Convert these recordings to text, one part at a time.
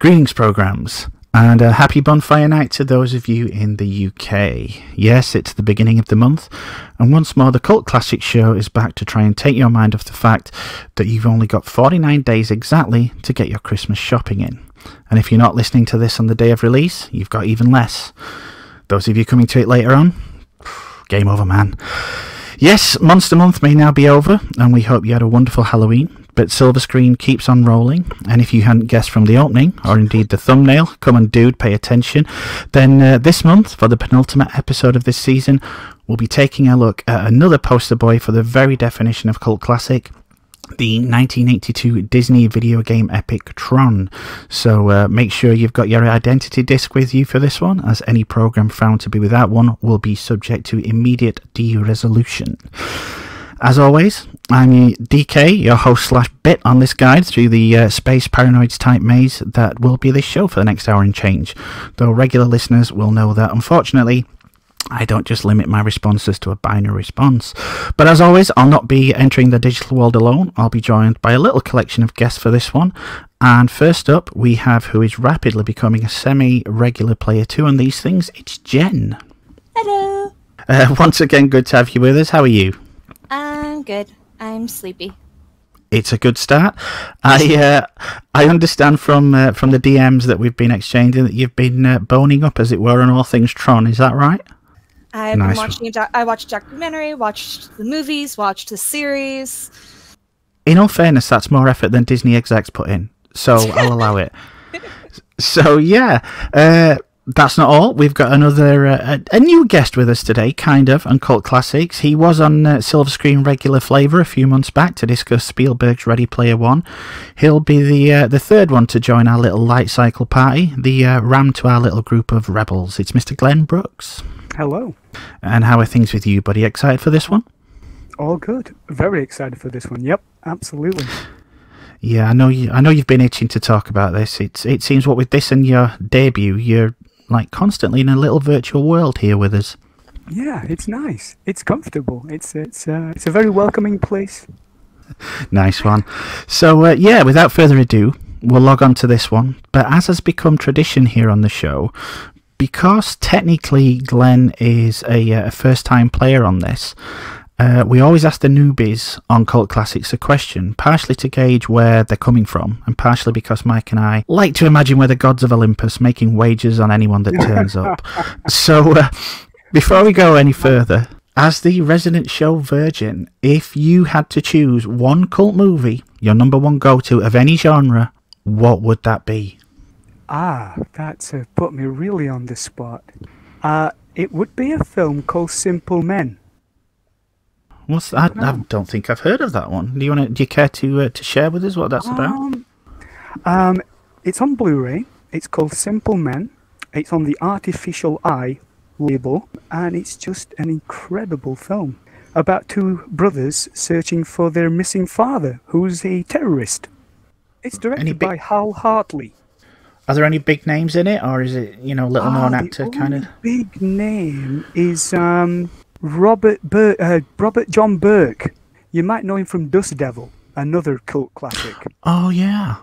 Greetings, programs, and a happy bonfire night to those of you in the UK. Yes, it's the beginning of the month, and once more the Cult Classic Show is back to try and take your mind off the fact that you've only got 49 days exactly to get your Christmas shopping in. And if you're not listening to this on the day of release, you've got even less. Those of you coming to it later on, game over, man. Yes, Monster Month may now be over, and we hope you had a wonderful Halloween. But Silver Screen keeps on rolling, and if you hadn't guessed from the opening, or indeed the thumbnail, come on dude, pay attention, then this month, for the penultimate episode of this season, we'll be taking a look at another poster boy for the very definition of cult classic, the 1982 Disney video game epic Tron. So make sure you've got your identity disc with you for this one, as any program found to be without one will be subject to immediate de-resolution. As always, I'm DK, your host/bit on this guide through the space paranoids type maze that will be this show for the next hour and change, though regular listeners will know that unfortunately I don't just limit my responses to a binary response. But as always, I'll not be entering the digital world alone. I'll be joined by a little collection of guests for this one. And first up, we have who is rapidly becoming a semi-regular player too on these things. It's Jenn. Hello. Once again, good to have you with us. How are you? I'm good. I'm sleepy. It's a good start. I understand from the DMs that we've been exchanging that you've been boning up, as it were, on all things Tron. Is that right? I've been watching. I watched the documentary, watched the movies, watched the series. In all fairness, that's more effort than Disney execs put in, so I'll allow it. So yeah. That's not all. We've got another a new guest with us today, kind of, on Cult Classics. He was on Silver Screen regular flavour a few months back to discuss Spielberg's Ready Player One. He'll be the third one to join our little light cycle party, the ram to our little group of rebels. It's Mr. Glenn Brooks. Hello. And how are things with you, buddy? Excited for this one? All good. Very excited for this one. Yep, absolutely. Yeah, I know you've been itching to talk about this. It seems what with this and your debut, you're like constantly in a little virtual world here with us. Yeah, it's nice. It's comfortable. It's a very welcoming place. Nice one. So yeah, without further ado, we'll log on to this one. But as has become tradition here on the show, because technically Glenn is a first-time player on this, we always ask the newbies on Cult Classics a question, partially to gauge where they're coming from, and partially because Mike and I like to imagine we're the gods of Olympus, making wagers on anyone that turns up. So, before we go any further, as the resident show virgin, if you had to choose one cult movie, your number one go-to of any genre, what would that be? That's put me really on the spot. It would be a film called Simple Men. What's that? I don't think I've heard of that one. Do you care to share with us what that's about? It's on Blu-ray. It's called Simple Men. It's on the Artificial Eye label, and it's just an incredible film about two brothers searching for their missing father, who's a terrorist. It's directed by Hal Hartley. Are there any big names in it, or is it little-known actor kind of? The big name is Robert John Burke. You might know him from Dust Devil, another cult classic. Oh yeah.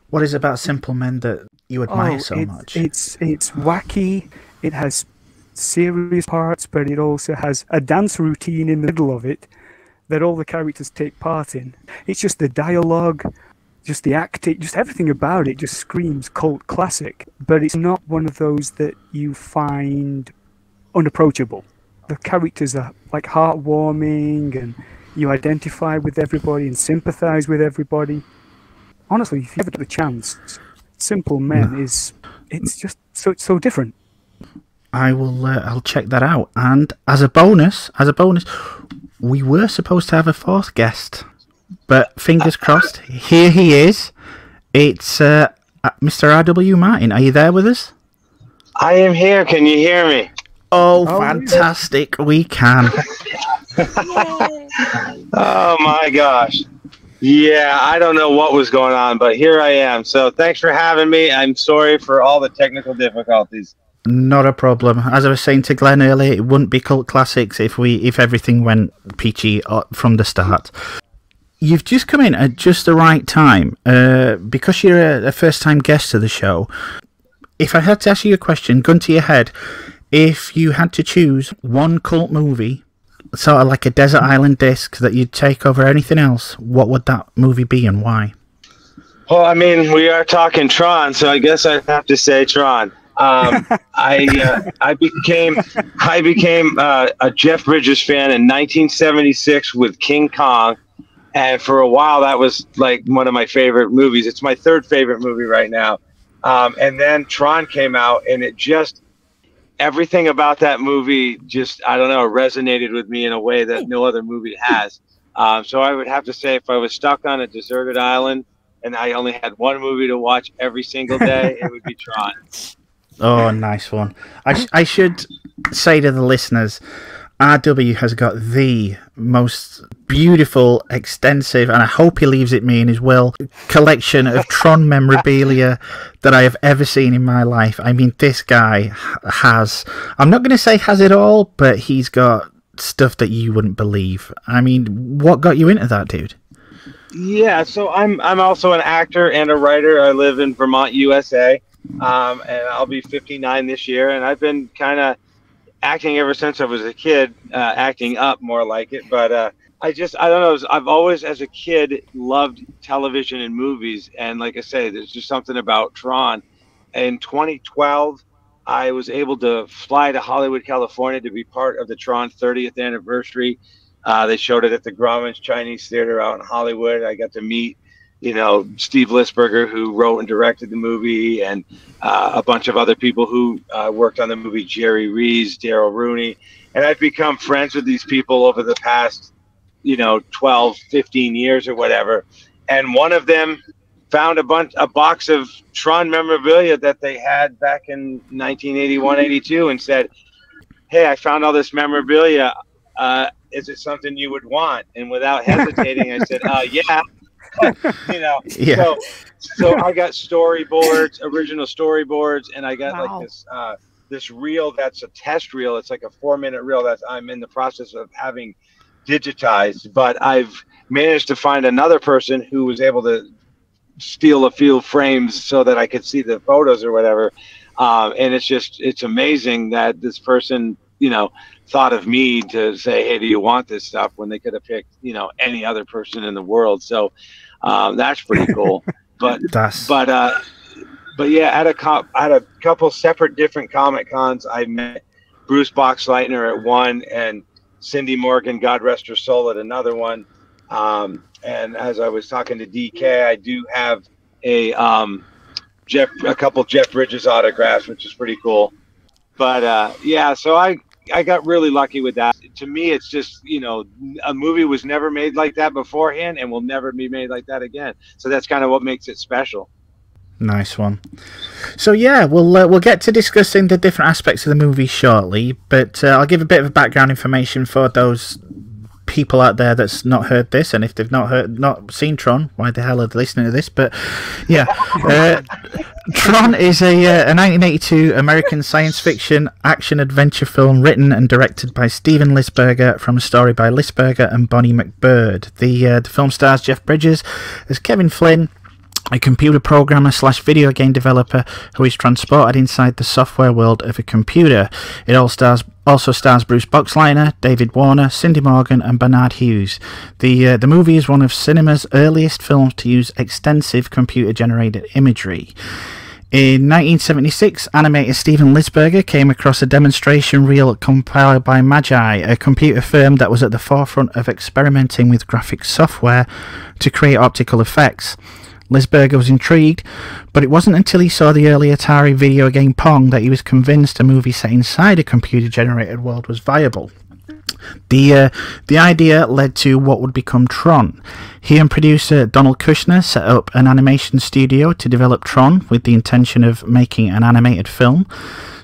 What is it about Simple Men that you admire so much? It's wacky. It has serious parts, but it also has a dance routine in the middle of it that all the characters take part in. It's just the dialogue, just the acting, just everything about it just screams cult classic. But it's not one of those that you find unapproachable. The characters are like heartwarming, and you identify with everybody and sympathize with everybody. Honestly, if you ever get the chance, Simple Men it's just so different. I'll check that out. And as a bonus, we were supposed to have a fourth guest, but fingers crossed, here he is. It's Mr. R.W. Martin. Are you there with us? I am here. Can you hear me? Oh, fantastic. We can. Oh, my gosh. Yeah, I don't know what was going on, but here I am. So thanks for having me. I'm sorry for all the technical difficulties. Not a problem. As I was saying to Glenn earlier, it wouldn't be Cult Classics if everything went peachy from the start. you've just come in at just the right time. Because you're a first-time guest to the show, if I had to ask you a question, gun to your head, if you had to choose one cult movie, sort of like a desert island disc, that you'd take over anything else, what would that movie be and why? Well, I mean, we are talking Tron, so I guess I'd have to say Tron. I became a Jeff Bridges fan in 1976 with King Kong, and for a while that was like one of my favorite movies. It's my third favorite movie right now. And then Tron came out, and it just, everything about that movie just, I don't know, resonated with me in a way that no other movie has. So I would have to say, if I was stuck on a deserted island and I only had one movie to watch every single day, it would be Tron. Oh, nice one. I should say to the listeners, RW has got the most beautiful, extensive, and I hope he leaves it me in his will, collection of Tron memorabilia that I have ever seen in my life. I mean, this guy has, I'm not going to say has it all, but he's got stuff that you wouldn't believe. I mean, what got you into that, dude? Yeah, so I'm also an actor and a writer. I live in Vermont, USA, and I'll be 59 this year, and I've been kind of acting ever since I was a kid, acting up more like it. But I don't know, I've always, as a kid, loved television and movies. And like I say, there's just something about Tron. In 2012, I was able to fly to Hollywood, California to be part of the Tron 30th anniversary. They showed it at the Grauman's Chinese Theater out in Hollywood. I got to meet, you know, Steve Lisberger, who wrote and directed the movie, and a bunch of other people who worked on the movie, Jerry Rees, Daryl Rooney. And I've become friends with these people over the past, 12, 15 years or whatever. And one of them found a box of Tron memorabilia that they had back in 1981, 82, and said, "Hey, I found all this memorabilia. Is it something you would want?" And without hesitating, I said, "Yeah." Yeah. So I got storyboards, original storyboards, and I got like this reel that's a test reel. It's like a 4-minute reel that I'm in the process of having digitized, but I've managed to find another person who was able to steal a few frames so that I could see the photos or whatever. And it's amazing that this person, thought of me to say, "Hey, do you want this stuff?" when they could have picked, any other person in the world. So that's pretty cool. But yeah, at a couple separate different Comic Cons, I met Bruce Boxleitner at one and Cindy Morgan, God rest her soul, at another one. And as I was talking to DK, I do have a couple Jeff Bridges autographs, which is pretty cool. But yeah, so I got really lucky with that. To me, it's just, a movie was never made like that beforehand and will never be made like that again. So that's kind of what makes it special. Nice one. So yeah, we'll get to discussing the different aspects of the movie shortly, but I'll give a bit of background information for those people out there that's not heard this, and if they've not seen Tron, why the hell are they listening to this? But yeah, Tron is a 1982 American science fiction action adventure film written and directed by Steven Lisberger from a story by Lisberger and Bonnie McBird. The film stars Jeff Bridges as Kevin Flynn, a computer programmer / video game developer who is transported inside the software world of a computer. It also stars Bruce Boxleitner, David Warner, Cindy Morgan, and Bernard Hughes. The movie is one of cinema's earliest films to use extensive computer-generated imagery. In 1976, animator Steven Lisberger came across a demonstration reel compiled by Magi, a computer firm that was at the forefront of experimenting with graphic software to create optical effects. Lisberger was intrigued, but it wasn't until he saw the early Atari video game Pong that he was convinced a movie set inside a computer-generated world was viable. The idea led to what would become Tron. He and producer Donald Kushner set up an animation studio to develop Tron with the intention of making an animated film.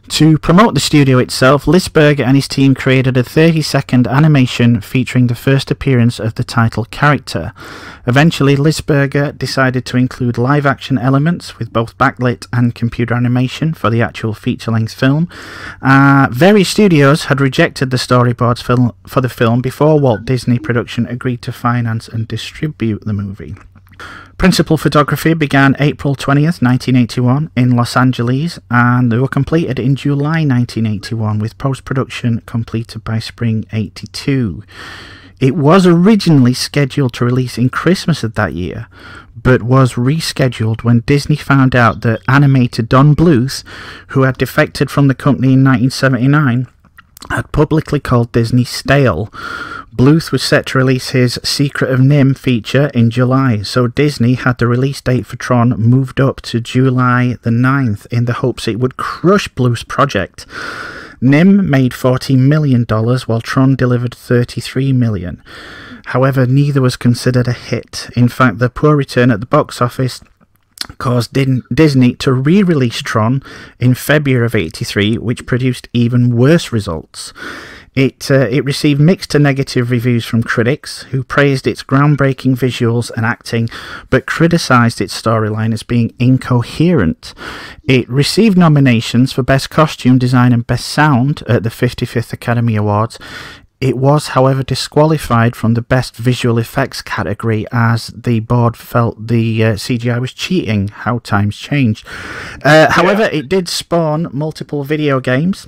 To promote the studio itself, Lisberger and his team created a 30-second animation featuring the first appearance of the title character. Eventually, Lisberger decided to include live-action elements with both backlit and computer animation for the actual feature-length film. Various studios had rejected the storyboards for the film before Walt Disney Production agreed to finance and distribute the movie. Principal photography began April 20th, 1981 in Los Angeles, and they were completed in July 1981, with post-production completed by spring 82. It was originally scheduled to release in Christmas of that year, but was rescheduled when Disney found out that animator Don Bluth, who had defected from the company in 1979, had publicly called Disney stale. Bluth was set to release his Secret of NIMH feature in July, so Disney had the release date for Tron moved up to July the 9th in the hopes it would crush Bluth's project. NIMH made $40 million while Tron delivered $33 million. However, neither was considered a hit. In fact, the poor return at the box office caused Disney to re-release Tron in February of '83, which produced even worse results. It received mixed to negative reviews from critics, who praised its groundbreaking visuals and acting, but criticised its storyline as being incoherent. It received nominations for Best Costume Design and Best Sound at the 55th Academy Awards. It was, however, disqualified from the Best Visual Effects category as the board felt the CGI was cheating. How times changed. However, it did spawn multiple video games.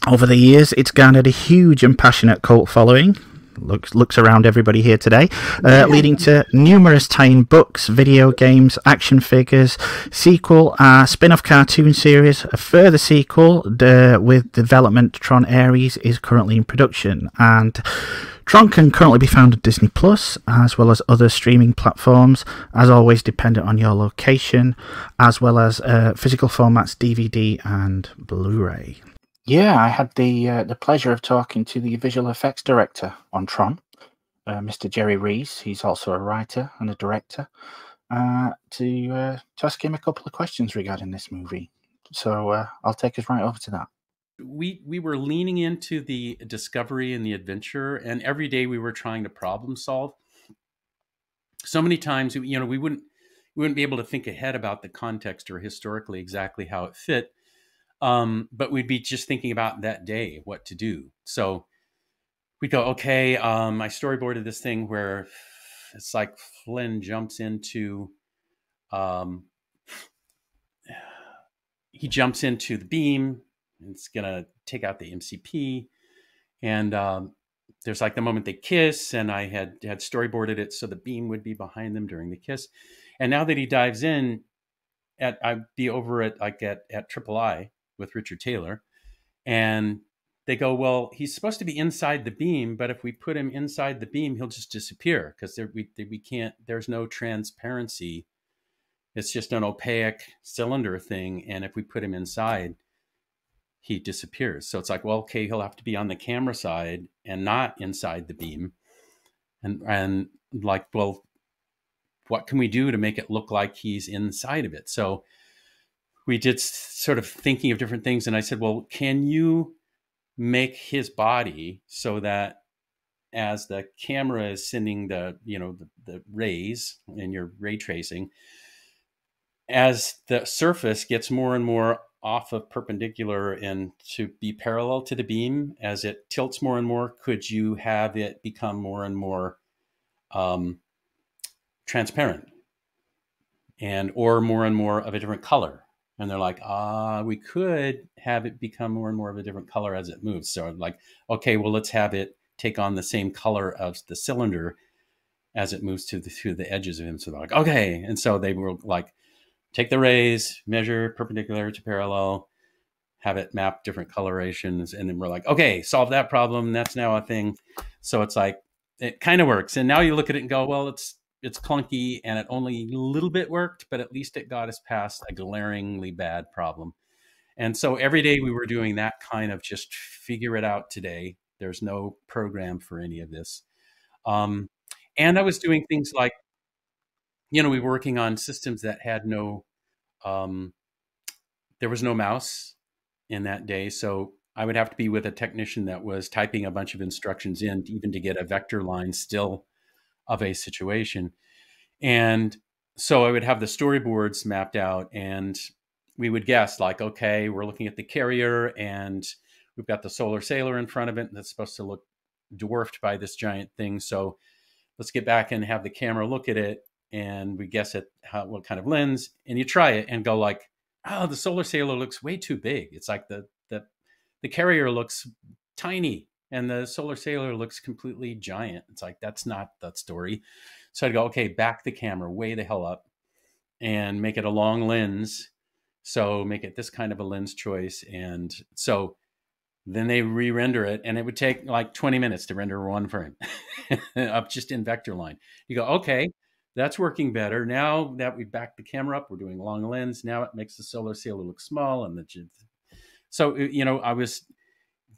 Over the years, it's garnered a huge and passionate cult following. Looks around everybody here today, leading to numerous tie-in books, video games, action figures, sequel, spin-off cartoon series, a further sequel with development. Tron Ares is currently in production, and Tron can currently be found at Disney Plus, as well as other streaming platforms, as always dependent on your location, as well as physical formats DVD and Blu-ray. Yeah, I had the pleasure of talking to the visual effects director on Tron, Mr. Jerry Rees. He's also a writer and a director, to ask him a couple of questions regarding this movie. So I'll take us right over to that. We were leaning into the discovery and the adventure, and every day we were trying to problem solve. So many times, we wouldn't be able to think ahead about the context or historically exactly how it fit. But we'd be just thinking about that day, what to do. So we'd go, okay, I storyboarded this thing where it's like Flynn jumps into, he jumps into the beam, and it's going to take out the MCP. And there's like the moment they kiss, and I had storyboarded it so the beam would be behind them during the kiss. And now that he dives in, I'd be over at Triple I with Richard Taylor, and they go, well, he's supposed to be inside the beam, but if we put him inside the beam, he'll just disappear because we can't, there's no transparency. It's just an opaque cylinder thing. And if we put him inside, he disappears. So it's like, well, okay, he'll have to be on the camera side and not inside the beam. And like, well, what can we do to make it look like he's inside of it? So we did sort of thinking of different things. And I said, well, can you make his body so that as the camera is sending the rays and your ray tracing, as the surface gets more and more off of perpendicular and to be parallel to the beam, as it tilts more and more, could you have it become more and more transparent or more and more of a different color? And they're like, we could have it become more and more of a different color as it moves. So I'm like, okay, well, let's have it take on the same color of the cylinder as it moves through the edges of him. So they're like, okay. And so they were like, take the rays, measure perpendicular to parallel, have it map different colorations. And then we're like, okay, solve that problem. That's now a thing. So it's like, it kind of works. And now you look at it and go, well, it's clunky and it only a little bit worked, but at least it got us past a glaringly bad problem. And so every day we were doing that kind of just figure it out today. There's no program for any of this. And I was doing things like, we were working on systems that had no, there was no mouse in that day. So I would have to be with a technician that was typing a bunch of instructions in even to get a vector line still of a situation. And so I would have the storyboards mapped out, and we would guess, like, okay, we're looking at the carrier and we've got the solar sailor in front of it, and that's supposed to look dwarfed by this giant thing. So let's get back and have the camera look at it, and we guess at what kind of lens, and you try it and go like, oh, the solar sailor looks way too big. It's like the carrier looks tiny and the solar sailor looks completely giant. It's like, that's not that story. So I'd go, okay, back the camera way the hell up and make it a long lens. So make it this kind of a lens choice. And so then they re-render it, and it would take like 20 minutes to render one frame up just in vector line. You go, okay, that's working better. Now that we backed the camera up, we're doing long lens. Now it makes the solar sailor look small. And so, you know, I was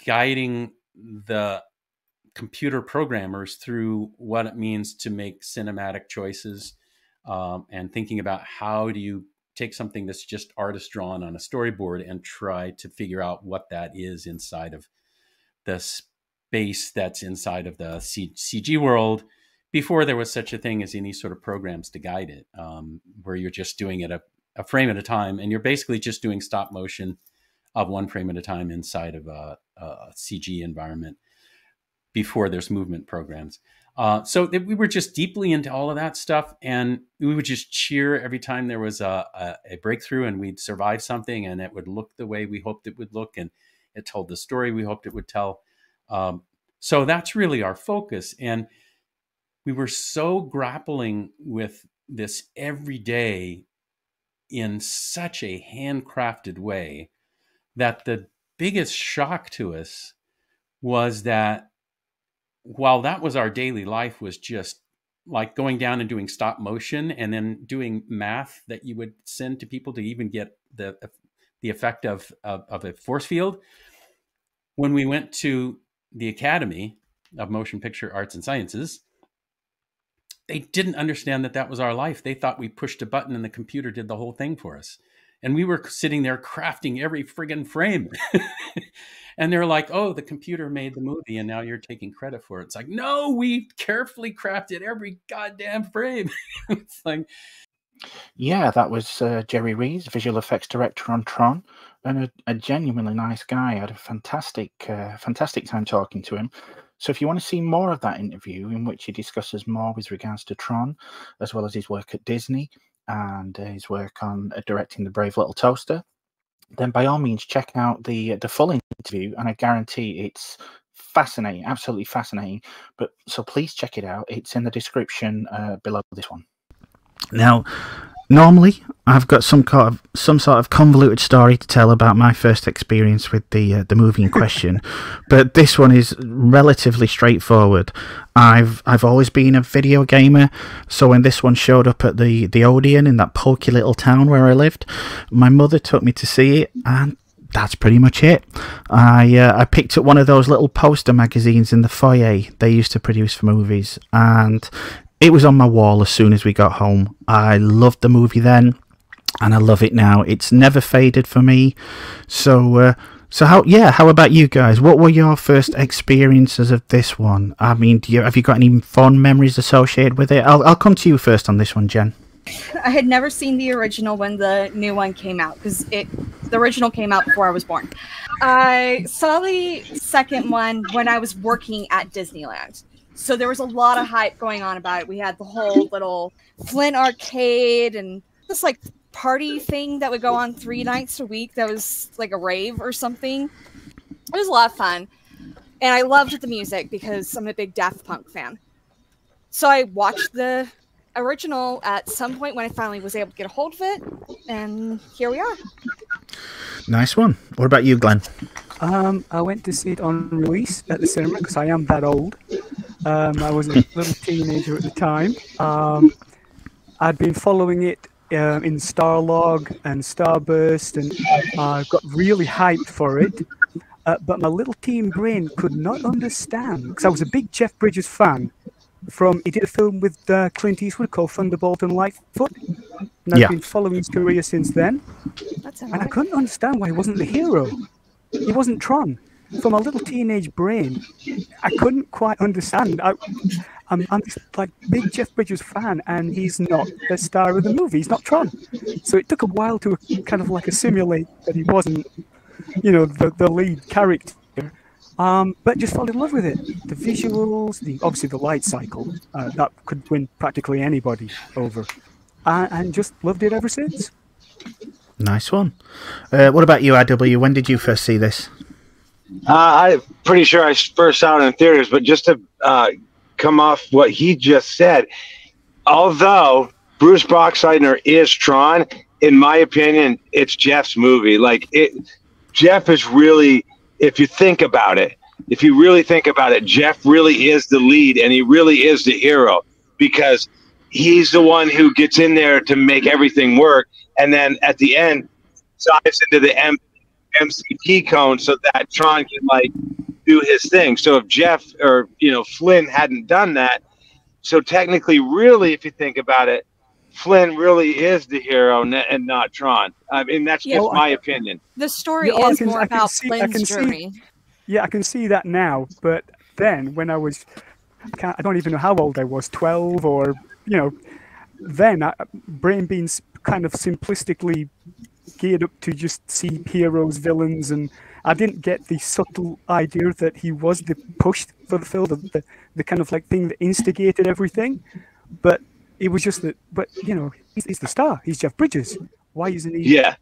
guiding the computer programmers through what it means to make cinematic choices, and thinking about how do you take something that's just artist drawn on a storyboard and try to figure out what that is inside of the space that's inside of the CG world, before there was such a thing as any sort of programs to guide it, where you're just doing it a frame at a time, and you're basically just doing stop motion of one frame at a time inside of a CG environment before there's movement programs. So we were just deeply into all of that stuff, and we would just cheer every time there was a breakthrough and we'd survive something and it would look the way we hoped it would look and it told the story we hoped it would tell. So that's really our focus. And we were so grappling with this every day in such a handcrafted way that the biggest shock to us was that while that was our daily life, was just like going down and doing stop motion and then doing math that you would send to people to even get the effect of a force field. When we went to the Academy of Motion Picture Arts and Sciences, they didn't understand that that was our life. They thought we pushed a button and the computer did the whole thing for us. And we were sitting there crafting every friggin' frame. And they're like, oh, the computer made the movie and now you're taking credit for it. It's like, no, we carefully crafted every goddamn frame. It's like, yeah, that was Jerry Rees, visual effects director on Tron, and a genuinely nice guy. I had a fantastic time talking to him. So if you want to see more of that interview, in which he discusses more with regards to Tron, as well as his work at Disney and his work on directing The Brave Little Toaster, then by all means check out the full interview, and I guarantee it's fascinating, absolutely fascinating. But so please check it out. It's in the description below this one. Now, normally I've got some sort of convoluted story to tell about my first experience with the movie in question, but this one is relatively straightforward. I've always been a video gamer, so when this one showed up at the Odeon in that pokey little town where I lived, my mother took me to see it, and that's pretty much it. I picked up one of those little poster magazines in the foyer they used to produce for movies, and it was on my wall as soon as we got home. I loved the movie then, and I love it now. It's never faded for me. So how about you guys? What were your first experiences of this one? I mean, have you got any fond memories associated with it? I'll come to you first on this one, Jen. I had never seen the original when the new one came out, because the original came out before I was born. I saw the second one when I was working at Disneyland. So there was a lot of hype going on about it. We had the whole little Flint arcade and this like party thing that would go on 3 nights a week. That was like a rave or something. It was a lot of fun. And I loved the music because I'm a big Daft Punk fan. So I watched the original at some point when I finally was able to get a hold of it. And here we are. Nice one. What about you, Glenn? I went to see it on release at the cinema because I am that old. I was a little teenager at the time. I'd been following it in Starlog and Starburst, and I got really hyped for it. But my little teen brain could not understand, because I was a big Jeff Bridges fan. He did a film with Clint Eastwood called Thunderbolt and Lightfoot. And I've been following his career since then. And I couldn't understand why he wasn't the hero. he wasn't Tron. From a little teenage brain, I couldn't quite understand. I'm this like big Jeff Bridges fan, and he's not the star of the movie. He's not Tron. So it took a while to kind of like assimilate that he wasn't, you know, the lead character. But just fell in love with it. The visuals, obviously the light cycle, that could win practically anybody over, and just loved it ever since. Nice one. What about you, RW? When did you first see this? I'm pretty sure I first saw it in theaters, but just to come off what he just said, although Bruce Boxleitner is Tron, in my opinion, it's Jeff's movie. Like Jeff is really, if you really think about it, Jeff really is the lead, and he really is the hero, because he's the one who gets in there to make everything work, and then at the end dives into the MCP cone so that Tron can like do his thing. So if Jeff or Flynn hadn't done that, so technically, really, if you think about it, Flynn really is the hero and not Tron. I mean, that's just my opinion. The story is more about Flynn's journey. Yeah, I can see that now. But then, when I was, I don't even know how old I was, 12 or, then brain being kind of simplistically geared up to just see heroes, villains, and I didn't get the subtle idea that he was the push for the film, the kind of like thing that instigated everything. But it was just that, but he's the star. He's Jeff Bridges. Why isn't he? Yeah.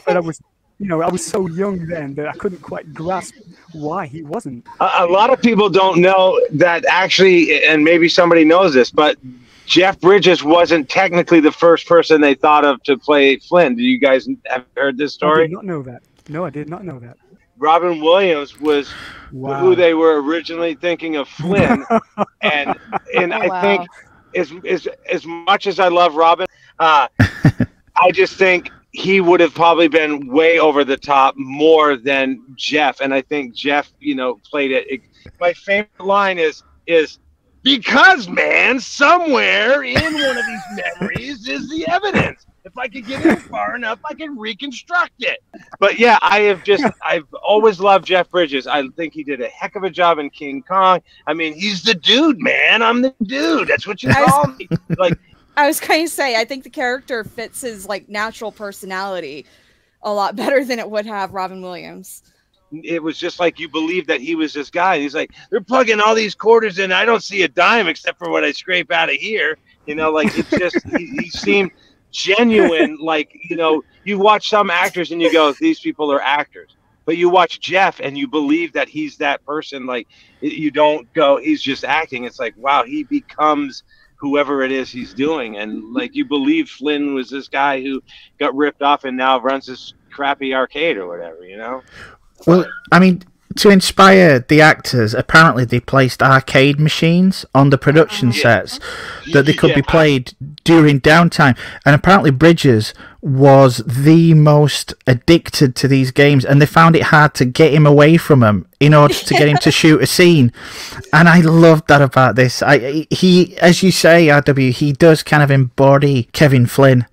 But I was so young then that I couldn't quite grasp why he wasn't. A lot of people don't know that actually, and maybe somebody knows this, but Jeff Bridges wasn't technically the first person they thought of to play Flynn. Do you guys have heard this story? I did not know that. No, I did not know that. Robin Williams was who they were originally thinking of Flynn, and I think as much as I love Robin, I just think he would have probably been way over the top more than Jeff, and I think Jeff, played it. My favorite line is because, man, somewhere in one of these memories is the evidence. If I could get in far enough, I can reconstruct it. But yeah, I've always loved Jeff Bridges. I think he did a heck of a job in King Kong. I mean, he's the dude, man. I'm the dude. That's what you call me. Like, I was going to say, I think the character fits his natural personality a lot better than it would have Robin Williams. It was just like you believe that he was this guy. He's like, they're plugging all these quarters in. I don't see a dime except for what I scrape out of here. It's just he seemed genuine. Like, you watch some actors and you go, these people are actors. But you watch Jeff and you believe that he's that person. Like, you don't go, he's just acting. It's like, wow, he becomes whoever it is he's doing. And like, you believe Flynn was this guy who got ripped off and now runs this crappy arcade or whatever, Well, I mean, to inspire the actors, apparently they placed arcade machines on the production sets that they could be played during downtime. And apparently Bridges was the most addicted to these games, and they found it hard to get him away from them in order to get him to shoot a scene. And I loved that about this. He, as you say, RW, he does kind of embody Kevin Flynn.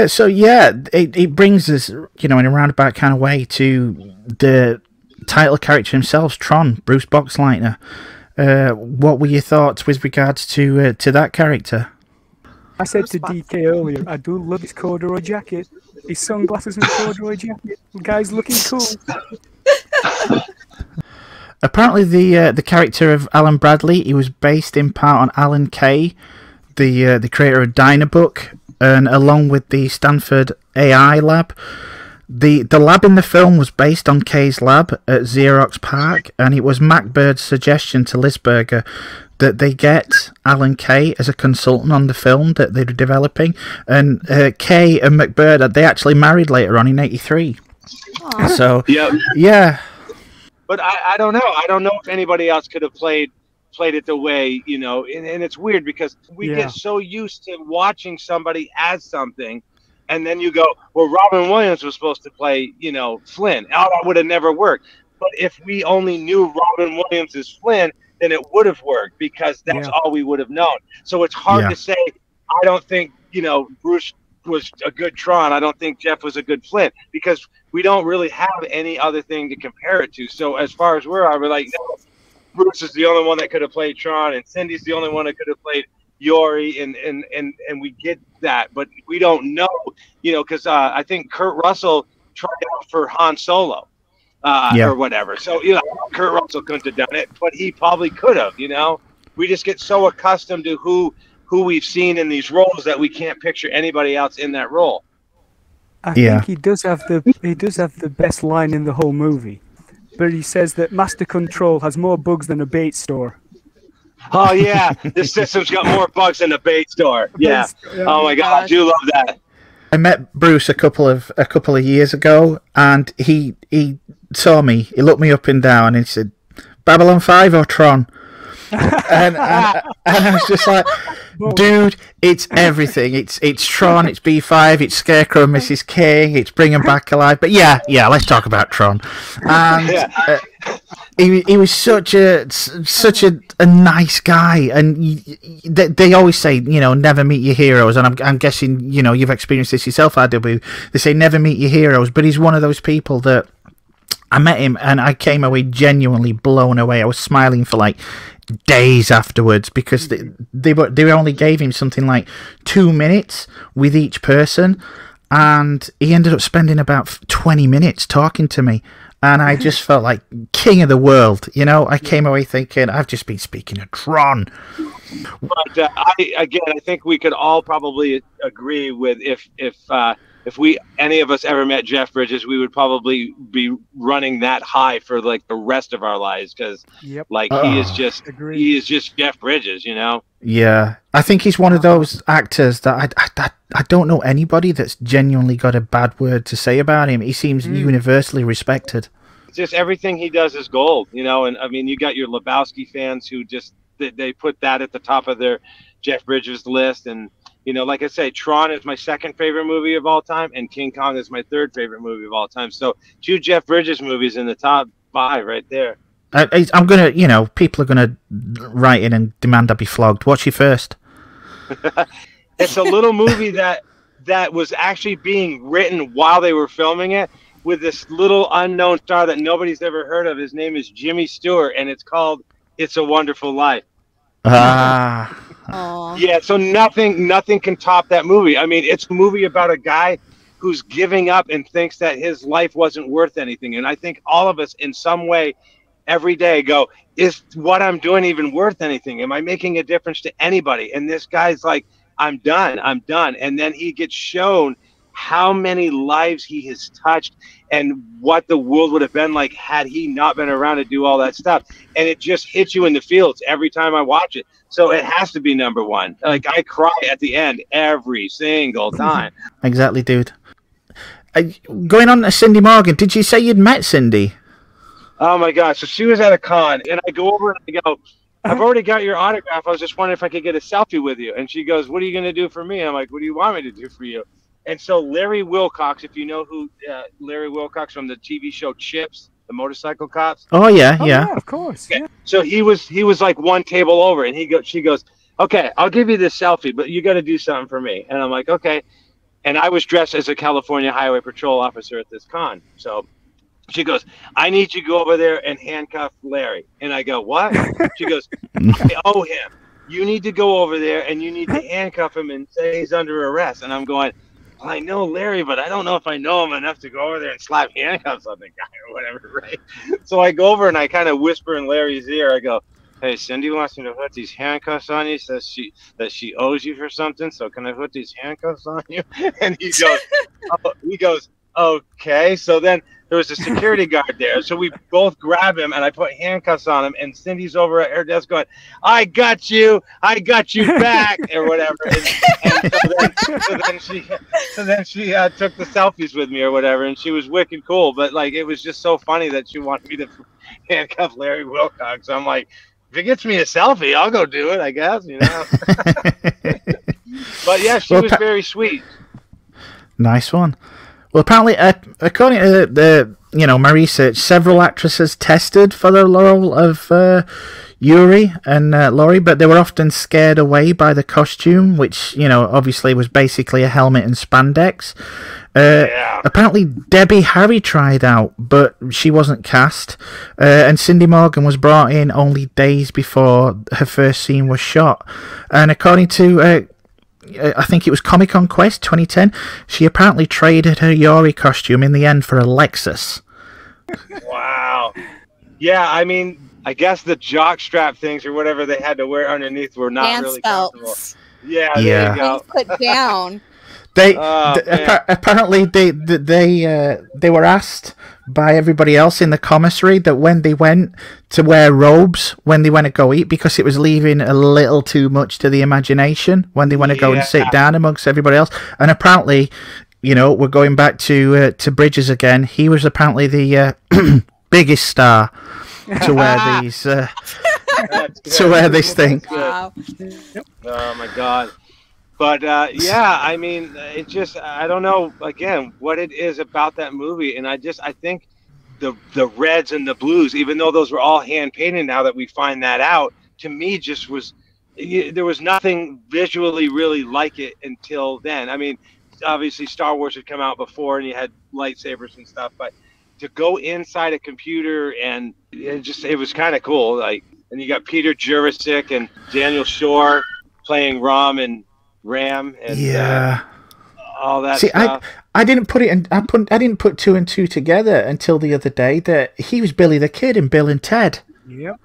So yeah, it brings us, in a roundabout kind of way to the title character himself, Tron, Bruce Boxleitner. What were your thoughts with regards to that character? I said to DK earlier, I do love his corduroy jacket, his sunglasses and corduroy jacket. The guy's looking cool. Apparently, the character of Alan Bradley, he was based in part on Alan Kay, the creator of Dynabook. And along with the Stanford AI lab, the lab in the film was based on Kay's lab at Xerox PARC, and it was MacBird's suggestion to Lisberger that they get Alan Kay as a consultant on the film that they were developing. And Kay and MacBird, they actually married later on in '83. So yeah. But I don't know. I don't know if anybody else could have played it the way, and it's weird because we get so used to watching somebody as something, and then you go, well, Robin Williams was supposed to play, Flynn. Oh, that would have never worked. But if we only knew Robin Williams as Flynn, then it would have worked because that's all we would have known. So it's hard to say. I don't think, Bruce was a good Tron. I don't think Jeff was a good Flint, because we don't really have any other thing to compare it to. So as far as we're like, no, Bruce is the only one that could have played Tron, and Cindy's the only one that could have played Yori, and we get that, but we don't know, because I think Kurt Russell tried out for Han Solo, or whatever. So Kurt Russell couldn't have done it, but he probably could have. We just get so accustomed to who we've seen in these roles that we can't picture anybody else in that role. I think he does have the best line in the whole movie, but he says that Master Control has more bugs than a bait store. Oh yeah, this system's got more bugs than a bait store. Yeah. Oh my God, I do love that. I met Bruce a couple of years ago, and he saw me. He looked me up and down, and he said, "Babylon 5 or Tron?" and I was just like, dude, it's everything. It's Tron, it's B5, it's Scarecrow and Mrs. King, it's Bring 'Em Back Alive. But yeah, let's talk about Tron. And he was such a nice guy, and they always say, never meet your heroes. And I'm guessing, you've experienced this yourself, RW. They say never meet your heroes, but he's one of those people that I met him and I came away genuinely blown away. I was smiling for like days afterwards, because they only gave him something like 2 minutes with each person, and he ended up spending about 20 minutes talking to me, and I just felt like king of the world. I came away thinking, I've just been speaking to Tron. But I think we could all probably agree with if any of us ever met Jeff Bridges, we would probably be running that high for like the rest of our lives, because he is just Jeff Bridges, Yeah, I think he's one of those actors that I don't know anybody that's genuinely got a bad word to say about him. He seems universally respected. Just everything he does is gold, and I mean, you got your Lebowski fans who just they put that at the top of their Jeff Bridges list, and like I say, Tron is my second favorite movie of all time, and King Kong is my third favorite movie of all time. So 2 Jeff Bridges movies in the top 5 right there. I'm gonna, people are gonna write in and demand I be flogged. What's your first? It's a little movie that was actually being written while they were filming it, with this little unknown star that nobody's ever heard of. His name is Jimmy Stewart, and it's called It's a Wonderful Life. Yeah, so nothing can top that movie. I mean, it's a movie about a guy who's giving up and thinks that his life wasn't worth anything. And I think all of us in some way every day go, is what I'm doing even worth anything? Am I making a difference to anybody? And this guy's like, I'm done. And then he gets shown how many lives he has touched and what the world would have been like had he not been around to do all that stuff. And it just hits you in the feels every time I watch it. So it has to be number one. Like, I cry at the end every single time. Exactly, dude. Going on to Cindy Morgan, did you say you'd met Cindy? Oh my gosh. So she was at a con, and I go over and I go, I've already got your autograph. I was just wondering if I could get a selfie with you. And she goes, what are you going to do for me? I'm like, what do you want me to do for you? And so Larry Wilcox, if you know who Larry Wilcox from the TV show Chips, the motorcycle cops. Oh yeah, of course. Okay. Yeah. So he was like one table over, and she goes, okay, I'll give you this selfie, but you got to do something for me. And I'm like, okay. And I was dressed as a California Highway Patrol officer at this con. So she goes, I need you to go over there and handcuff Larry. And I go, what? She goes, I owe him. You need to go over there and you need to handcuff him and say he's under arrest. And I'm going, I know Larry, but I don't know if I know him enough to go over there and slap handcuffs on the guy or whatever, right? So I go over and I kind of whisper in Larry's ear. I go, hey, Cindy wants me to put these handcuffs on you. Says that she owes you for something. So can I put these handcuffs on you? And he goes, okay. So then there was a security guard there. So we both grab him and I put handcuffs on him. And Cindy's over at her desk going, I got you back, or whatever. And so then she took the selfies with me or whatever. And she was wicked cool. But like, it was just so funny that she wanted me to handcuff Larry Wilcox. So I'm like, if it gets me a selfie, I'll go do it, I guess, But yeah, she was very sweet. Nice one. Well, apparently, according to my research, several actresses tested for the role of Yuri and Laurie, but they were often scared away by the costume, which, you know, obviously was basically a helmet and spandex. Apparently Debbie Harry tried out, but she wasn't cast, and Cindy Morgan was brought in only days before her first scene was shot. And according to I think it was Comic Con Quest 2010, she apparently traded her Yuri costume in the end for a Lexus. Wow. Yeah, I mean, I guess the jock strap things or whatever they had to wear underneath were not Dance really belts. comfortable. Yeah, there you go. Put down. Apparently they were asked by everybody else in the commissary that when they went to wear robes when they went to go eat, because it was leaving a little too much to the imagination when they went to go and sit down amongst everybody else. And apparently, you know, we're going back to Bridges again. He was apparently the biggest star to wear these to wear this thing. Wow. Oh my God. But yeah, I mean, it just, I don't know, again, what it is about that movie. And I think the reds and the blues, even though those were all hand painted, now that we find that out, to me just there was nothing visually really like it until then. I mean, obviously Star Wars had come out before and you had lightsabers and stuff, but to go inside a computer and it was kind of cool. Like, and you got Peter Jurasik and Daniel Shore playing Rom and Ram and all that stuff. I didn't put it in, I didn't put two and two together until the other day that he was Billy the Kid in Bill and Ted. Yep.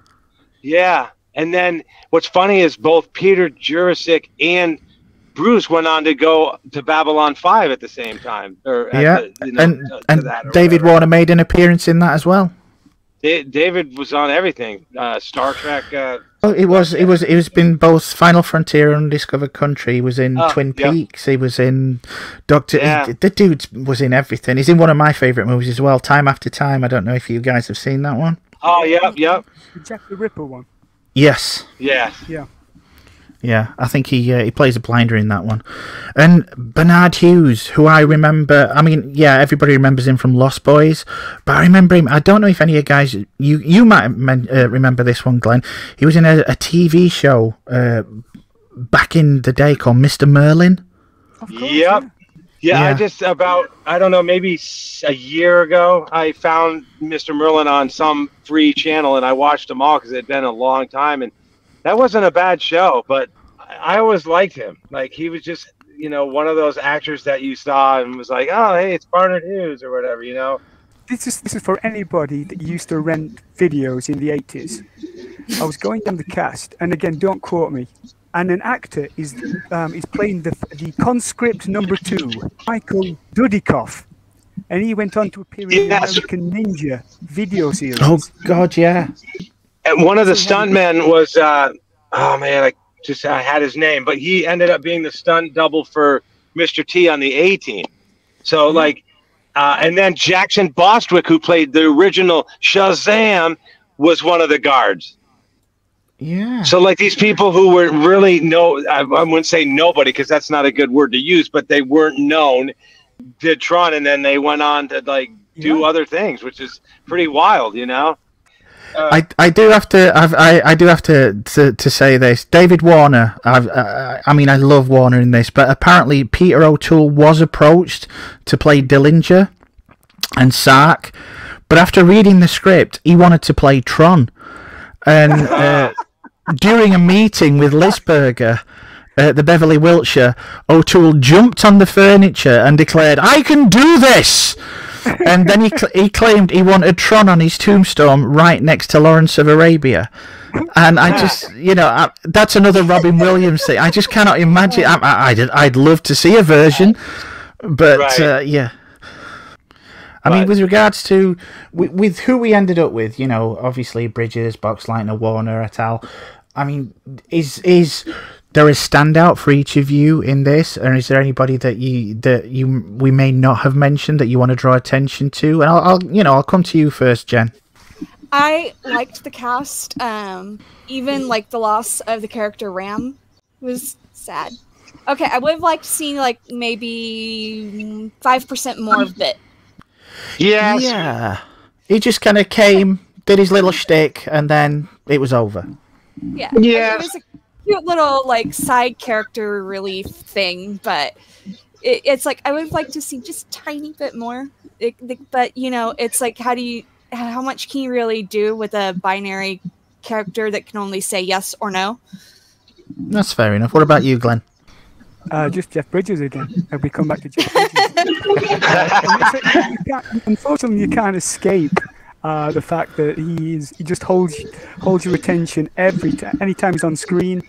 Yeah. And then what's funny is both Peter Jurasik and Bruce went on to go to Babylon 5 at the same time. Or and David Warner made an appearance in that as well. David was on everything. Star Trek. It was been both Final Frontier and Undiscovered Country. He was in Twin Peaks. He was in Doctor. The dude was in everything. He's in one of my favorite movies as well, Time After Time. I don't know if you guys have seen that one. Oh, yep. The Jack the Ripper one. Yes. Yeah. Yeah. Yeah, I think he plays a blinder in that one. And Bernard Hughes, who I remember, I mean, yeah, everybody remembers him from Lost Boys, but I remember him, I don't know if any of you guys, you might remember this one, Glenn. He was in a TV show back in the day called Mr. Merlin. Of course, yep. Yeah, I just I don't know, maybe a year ago, I found Mr. Merlin on some free channel, and I watched them all because it had been a long time, and that wasn't a bad show, but I always liked him. Like, he was just, you know, one of those actors that you saw and was like, oh, hey, it's Barnard Hughes or whatever, you know? This is for anybody that used to rent videos in the 80s. I was going down the cast, and again, don't quote me. And an actor is playing the conscript number 2, Michael Dudikoff. And he went on to appear in the American Ninja video series. Oh, God, yeah. And one of the stuntmen was, oh man, I had his name, but he ended up being the stunt double for Mr. T on the A-Team. So and then Jackson Bostwick, who played the original Shazam, was one of the guards. Yeah. So like these people who were really I wouldn't say nobody because that's not a good word to use, but they weren't known, did Tron, and then they went on to do other things, which is pretty wild, you know. I do have to say this. David Warner. I mean, I love Warner in this, but apparently Peter O'Toole was approached to play Dillinger and Sark, but after reading the script, he wanted to play Tron. And during a meeting with Lisberger at the Beverly Wiltshire, O'Toole jumped on the furniture and declared, "I can do this!" And then he claimed he wanted Tron on his tombstone right next to Lawrence of Arabia. And I just, you know, that's another Robin Williams thing. I just cannot imagine. I'd love to see a version, but yeah. I mean, with regards to with who we ended up with, you know, obviously Bridges, Boxleitner, Warner, et al. I mean, is there a standout for each of you in this, or is there anybody that we may not have mentioned that you want to draw attention to? And I'll come to you first, Jen. I liked the cast. Even like the loss of the character Ram was sad. Okay, I would have liked to see like maybe 5% more of it. Yes. Yeah. He just kind of came did his little shtick, and then it was over. Yeah. Yeah. It was a cute little like side character relief thing, but it's like I would like to see just a tiny bit more. But you know, it's like how much can you really do with a binary character that can only say yes or no? That's fair enough. What about you, Glenn? Just Jeff Bridges again. We come back to Jeff Bridges. Unfortunately, you can't escape the fact that he just holds your attention anytime he's on screen.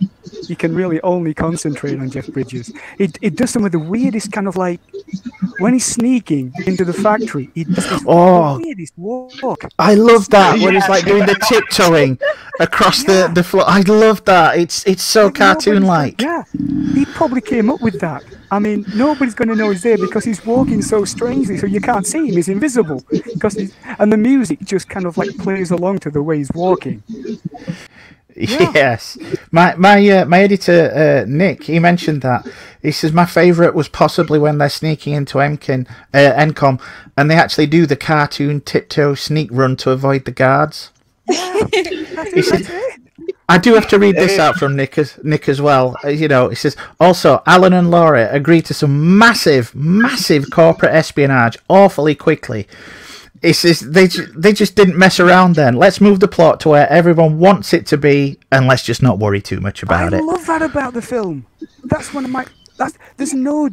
You can really only concentrate on Jeff Bridges. It does some of the weirdest kind of like when he's sneaking into the factory. He does this weirdest walk. I love that when he's like doing the tiptoeing across the floor. I love that. It's so cartoon-like. Yeah, he probably came up with that. I mean, nobody's going to know he's there because he's walking so strangely, so you can't see him. He's invisible and the music just kind of like plays along to the way he's walking. Yeah. Yes, my editor Nick, he mentioned that. He says my favourite was possibly when they're sneaking into Encom, and they actually do the cartoon tiptoe sneak run to avoid the guards. He says, I do have to read this out from Nick as well. You know, he says, also, Alan and Laura agreed to some massive corporate espionage awfully quickly. He says they just didn't mess around then. Let's move the plot to where everyone wants it to be, and let's just not worry too much about it. I love that about the film. That's one of my... There's no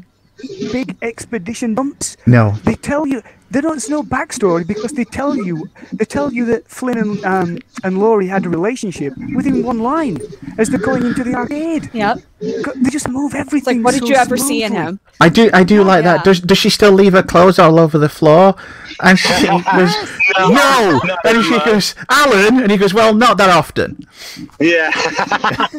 big expedition bumps. No. They tell you... There's no backstory because they tell you that Flynn and Laurie had a relationship within one line as they're going into the arcade. Yep. They just move everything. Like, what did so you ever smoothly. see in him? I do like that. Does she still leave her clothes all over the floor? And she goes, no. And she goes, Alan, and he goes, well, not that often. Yeah.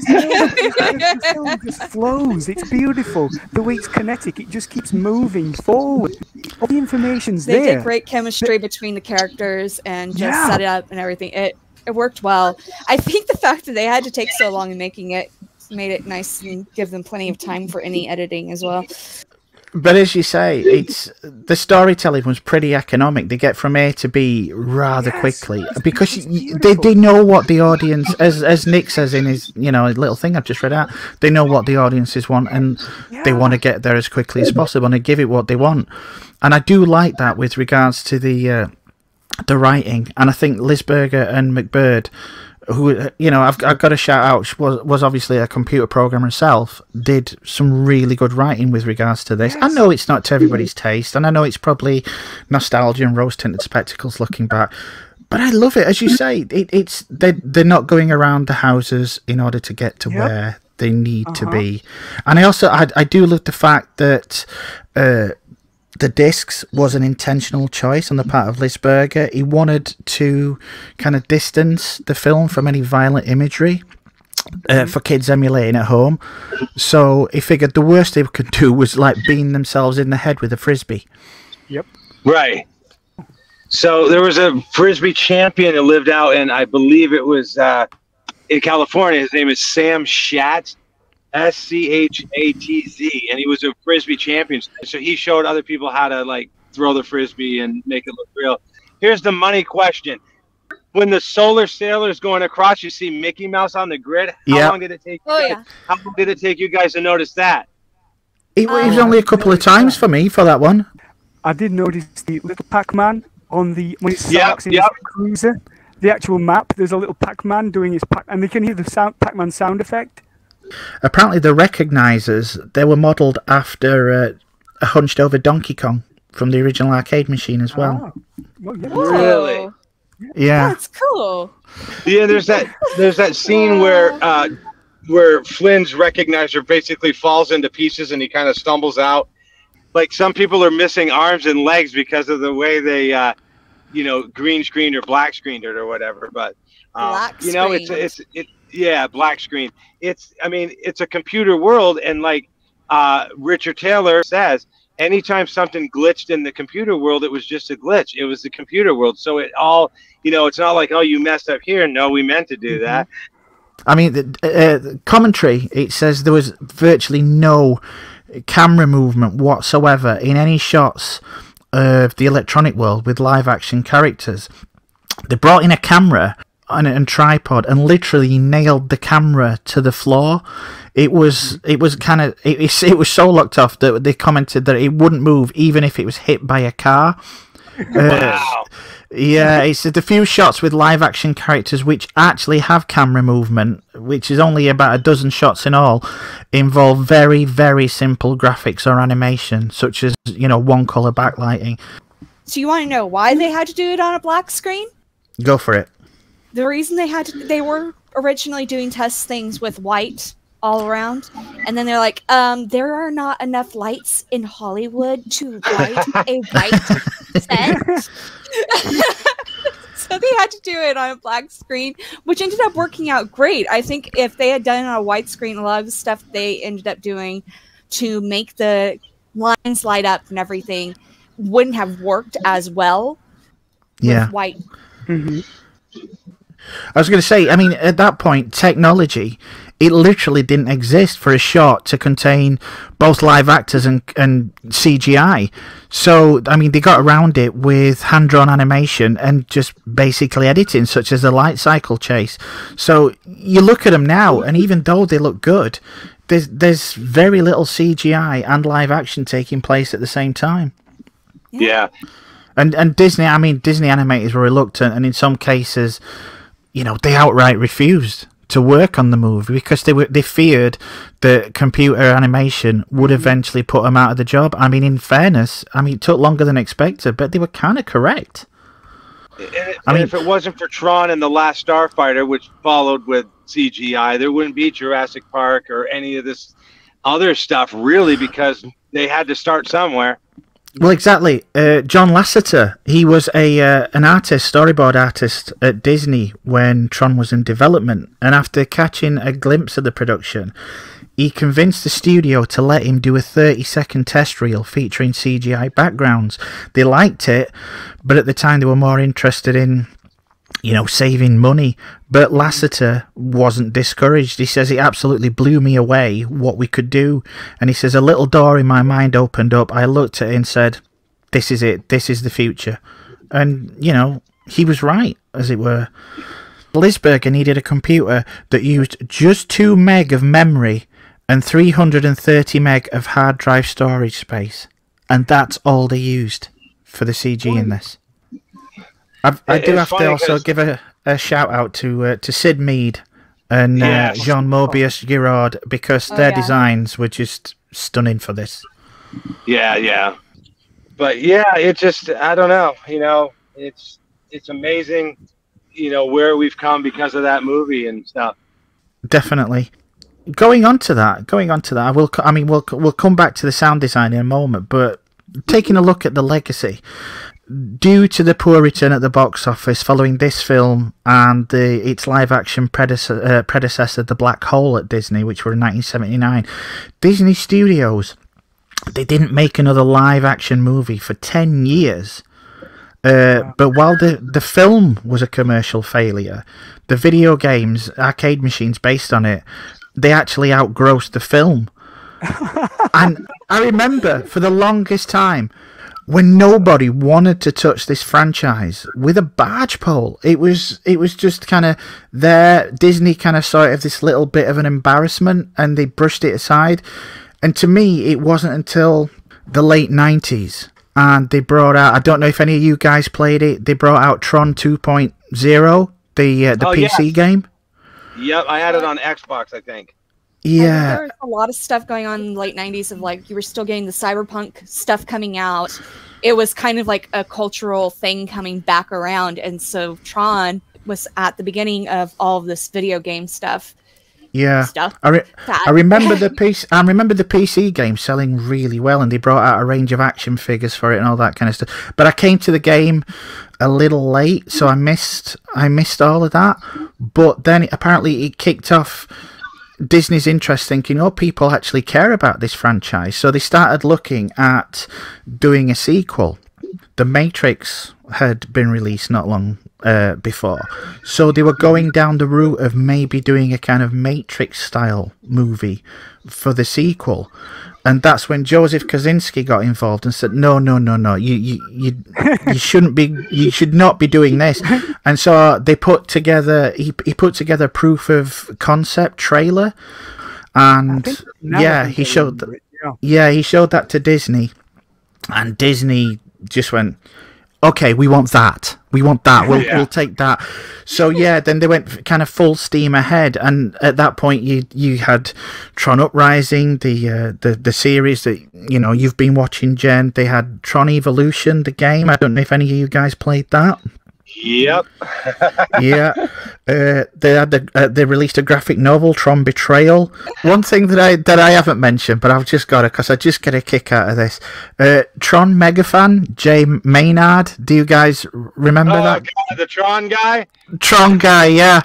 The film just flows. It's beautiful. The way it's kinetic, it just keeps moving forward. All the information's They there. did great chemistry between the characters and just set it up and everything. It worked well. I think the fact that they had to take so long in making it made it nice and give them plenty of time for any editing as well. But as you say, the storytelling was pretty economic. They get from A to B rather quickly because they know what the audience, as Nick says in his little thing I've just read out, they know what the audiences want and they want to get there as quickly as possible and they give it what they want. And I do like that with regards to the writing. And I think Lisberger and McBird, who I've got to shout out, was obviously a computer programmer herself, did some really good writing with regards to this. I know it's not to everybody's taste, and I know it's probably nostalgia and rose-tinted spectacles looking back, but I love it. As you say, they're not going around the houses in order to get to where they need to be. And I do love the fact that the discs was an intentional choice on the part of Lisberger. He wanted to kind of distance the film from any violent imagery for kids emulating at home. So he figured the worst they could do was like bean themselves in the head with a frisbee. Yep. Right. So there was a frisbee champion that lived out in, I believe it was in California. His name is Sam Schatz. Schatz, and he was a frisbee champion. So he showed other people how to like throw the frisbee and make it look real. Here's the money question: when the Solar Sailor is going across, you see Mickey Mouse on the grid. How long did it take? How long did it take you guys to notice that? It was only a couple of times for me for that one. I did notice the little Pac-Man when it starts in the cruiser. The actual map. There's a little Pac-Man doing his and they can hear the Pac-Man sound effect. Apparently the recognizers, they were modelled after a hunched over Donkey Kong from the original arcade machine as well. Really? Yeah. That's cool. Yeah, there's that scene where Flynn's recognizer basically falls into pieces and he kind of stumbles out. Like some people are missing arms and legs because of the way they green screened or black screened it or whatever. But black screen. It's a computer world, and like Richard Taylor says, anytime something glitched in the computer world, it was just a glitch. It was the computer world. So it all, it's not like, oh, you messed up here. No, we meant to do that. I mean, the commentary, it says there was virtually no camera movement whatsoever in any shots of the electronic world with live action characters. They brought in a camera and tripod and literally nailed the camera to the floor. It was so locked off that they commented that it wouldn't move even if it was hit by a car. Wow. Yeah, it's the few shots with live action characters which actually have camera movement, which is only about a dozen shots in all, involve very, very simple graphics or animation, such as, one color backlighting. So you want to know why they had to do it on a black screen? Go for it. The reason they were originally doing test things with white all around, and then they're like, there are not enough lights in Hollywood to light a white set. So they had to do it on a black screen, which ended up working out great. I think if they had done it on a white screen, a lot of the stuff they ended up doing to make the lines light up and everything wouldn't have worked as well with white. Mm-hmm. I was going to say, I mean, at that point, technology, it literally didn't exist for a shot to contain both live actors and CGI. So, I mean, they got around it with hand-drawn animation and just basically editing, such as the light cycle chase. So, you look at them now, and even though they look good, there's very little CGI and live action taking place at the same time. Yeah. And Disney, I mean, Disney animators were reluctant, and in some cases, they outright refused to work on the movie because they feared that computer animation would eventually put them out of the job. I mean, in fairness, it took longer than expected, but they were kind of correct. And if it wasn't for Tron and The Last Starfighter, which followed with CGI, there wouldn't be Jurassic Park or any of this other stuff, really, because they had to start somewhere. Well, exactly. John Lasseter, he was an artist, storyboard artist at Disney when Tron was in development, and after catching a glimpse of the production, he convinced the studio to let him do a 30-second test reel featuring CGI backgrounds. They liked it, but at the time they were more interested in saving money. But Lasseter wasn't discouraged. He says it absolutely blew me away what we could do. And he says a little door in my mind opened up. I looked at it and said, this is it. This is the future. And, he was right, as it were. Lisberger needed a computer that used just 2 meg of memory and 330 meg of hard drive storage space. And that's all they used for the CG in this. I do have to also give a shout out to Sid Mead and Jean Mobius Girard, because their designs were just stunning for this. Yeah. But it just, I don't know, it's amazing, where we've come because of that movie and stuff. Definitely. Going on to that, we'll come back to the sound design in a moment, but taking a look at the legacy. Due to the poor return at the box office following this film and its live-action predecessor, The Black Hole at Disney, which were in 1979, Disney Studios, they didn't make another live-action movie for 10 years. But while the film was a commercial failure, the video games, arcade machines based on it, they actually outgrossed the film. And I remember, for the longest time, when nobody wanted to touch this franchise with a barge pole, it was just kind of there. Disney kind of saw it as this little bit of an embarrassment, and they brushed it aside. And to me, it wasn't until the late 90s, and they brought out, I don't know if any of you guys played it, they brought out Tron 2.0, the PC game. Yep, I had it on Xbox, I think. Yeah, there was a lot of stuff going on in the late 90s of you were still getting the cyberpunk stuff coming out. It was kind of like a cultural thing coming back around, and so Tron was at the beginning of all of this video game stuff. Yeah, I remember the PC game selling really well, and they brought out a range of action figures for it and all that kind of stuff. But I came to the game a little late, so I missed all of that. But then apparently it kicked off Disney's interest, thinking, people actually care about this franchise. So they started looking at doing a sequel. The Matrix had been released not long before, so they were going down the route of maybe doing a kind of Matrix style movie for the sequel, and that's when Joseph Kosinski got involved and said, no, you shouldn't be, you should not be doing this. And so they put together, he put together a proof of concept trailer, and he showed he showed that to Disney, and Disney just went, okay, we want that. We'll take that. So then they went kind of full steam ahead, and at that point you had Tron Uprising, the series that you've been watching, Jen. They had Tron Evolution, the game. I don't know if any of you guys played that. Yep. They released a graphic novel, Tron Betrayal. One thing that I haven't mentioned, but I've just got it because I just get a kick out of this. Tron megafan Jay Maynard. Do you guys remember that? The Tron guy. Tron guy, yeah.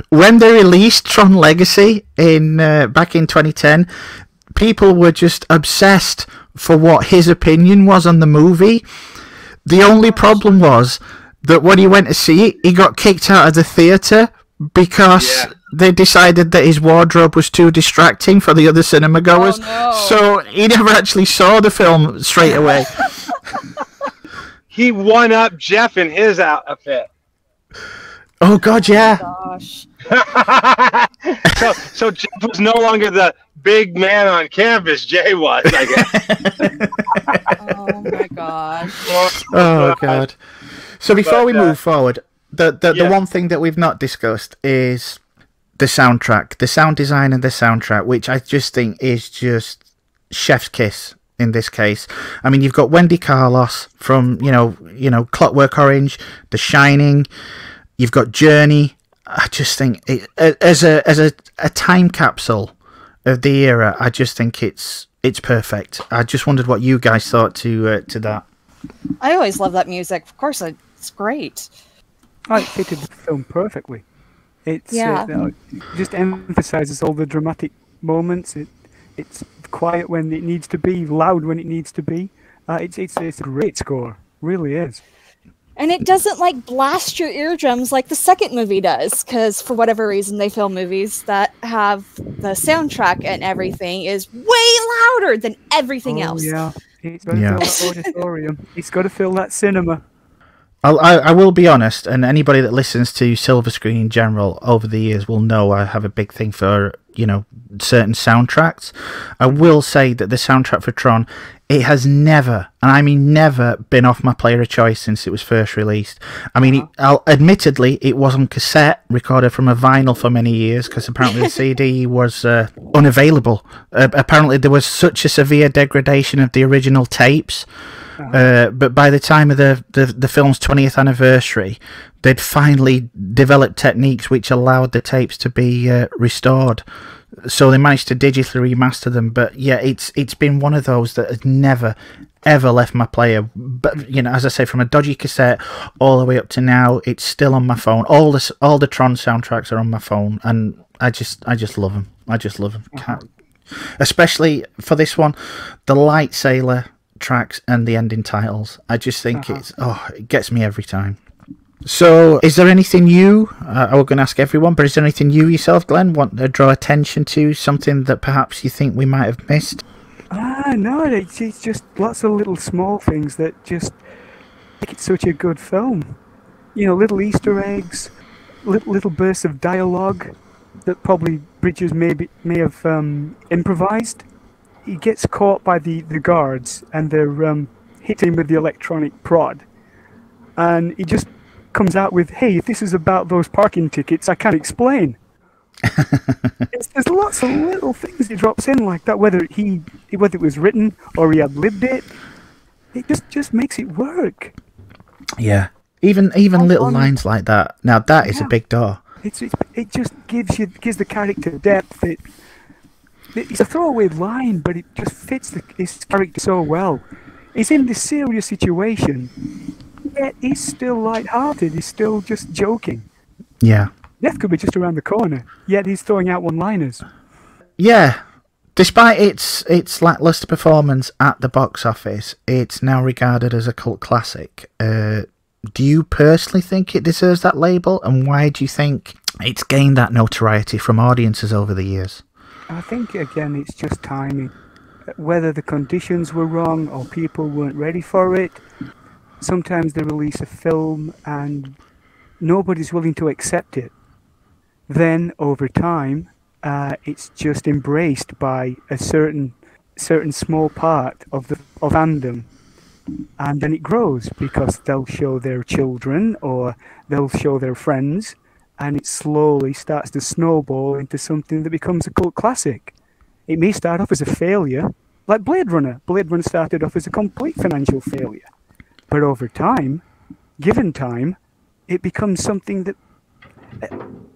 When they released Tron Legacy back in 2010, people were just obsessed for what his opinion was on the movie. The only problem was that when he went to see it, he got kicked out of the theatre because they decided that his wardrobe was too distracting for the other cinema goers. Oh, no. So he never actually saw the film straight away. He won up Jeff in his outfit. Oh, God, yeah. Oh, gosh. So Jeff was no longer the big man on canvas. Jay was, I guess. Oh, my gosh. Oh, God. So before we move forward, the one thing that we've not discussed is the soundtrack, the sound design and the soundtrack, which I just think is just chef's kiss in this case. I mean, you've got Wendy Carlos from, Clockwork Orange, The Shining. You've got Journey. I just think as a time capsule of the era, I just think it's perfect. I just wondered what you guys thought to that. I always love that music. Of course, it's great. It fitted the film perfectly. It just emphasizes all the dramatic moments. It's quiet when it needs to be, loud when it needs to be. It's a great score, really is. And it doesn't blast your eardrums like the second movie does, because for whatever reason they film movies that have the soundtrack and everything is way louder than everything else. Yeah, it's got to fill that auditorium. It's got to fill that cinema. I will be honest, and anybody that listens to Silver Screen in general over the years will know I have a big thing for, certain soundtracks. I will say that the soundtrack for Tron, it has never, and I mean never, been off my player of choice since it was first released. I mean, admittedly, it was on cassette, recorded from a vinyl for many years, because apparently the CD was unavailable. Apparently there was such a severe degradation of the original tapes. But by the time of the film's 20th anniversary, they'd finally developed techniques which allowed the tapes to be restored. So they managed to digitally remaster them. But yeah, it's been one of those that has never, ever left my player. But as I say, from a dodgy cassette all the way up to now, it's still on my phone. All the Tron soundtracks are on my phone, and I just love them. I just love them. Especially for this one, the Light Sailor tracks and the ending titles. I just think it gets me every time. So is there anything you I was going to ask everyone, but is there anything you yourself, Glenn, want to draw attention to, something that perhaps you think we might have missed? No, it's just lots of little small things that just make it such a good film. Little Easter eggs, little bursts of dialogue that probably Bridges may have improvised. He gets caught by the guards, and they're hitting him with the electronic prod. And he just comes out with, hey, if this is about those parking tickets, I can't explain. There's lots of little things he drops in like that, whether it was written or he had lived it. It just makes it work. Yeah. Even little lines like that. Now that is a big door. It just gives the character depth. It's a throwaway line, but it just fits his character so well. He's in this serious situation, yet he's still light-hearted. He's still just joking. Yeah. Death could be just around the corner, yet he's throwing out one-liners. Yeah. Despite its lackluster performance at the box office, it's now regarded as a cult classic. Do you personally think it deserves that label, and why do you think it's gained that notoriety from audiences over the years? I think, again, it's just timing. Whether the conditions were wrong or people weren't ready for it. Sometimes they release a film and nobody's willing to accept it. Then, over time, it's just embraced by a certain small part of fandom. And then it grows because they'll show their children or they'll show their friends, and it slowly starts to snowball into something that becomes a cult classic. It may start off as a failure, like Blade Runner. Blade Runner started off as a complete financial failure. But over time, given time, it becomes something that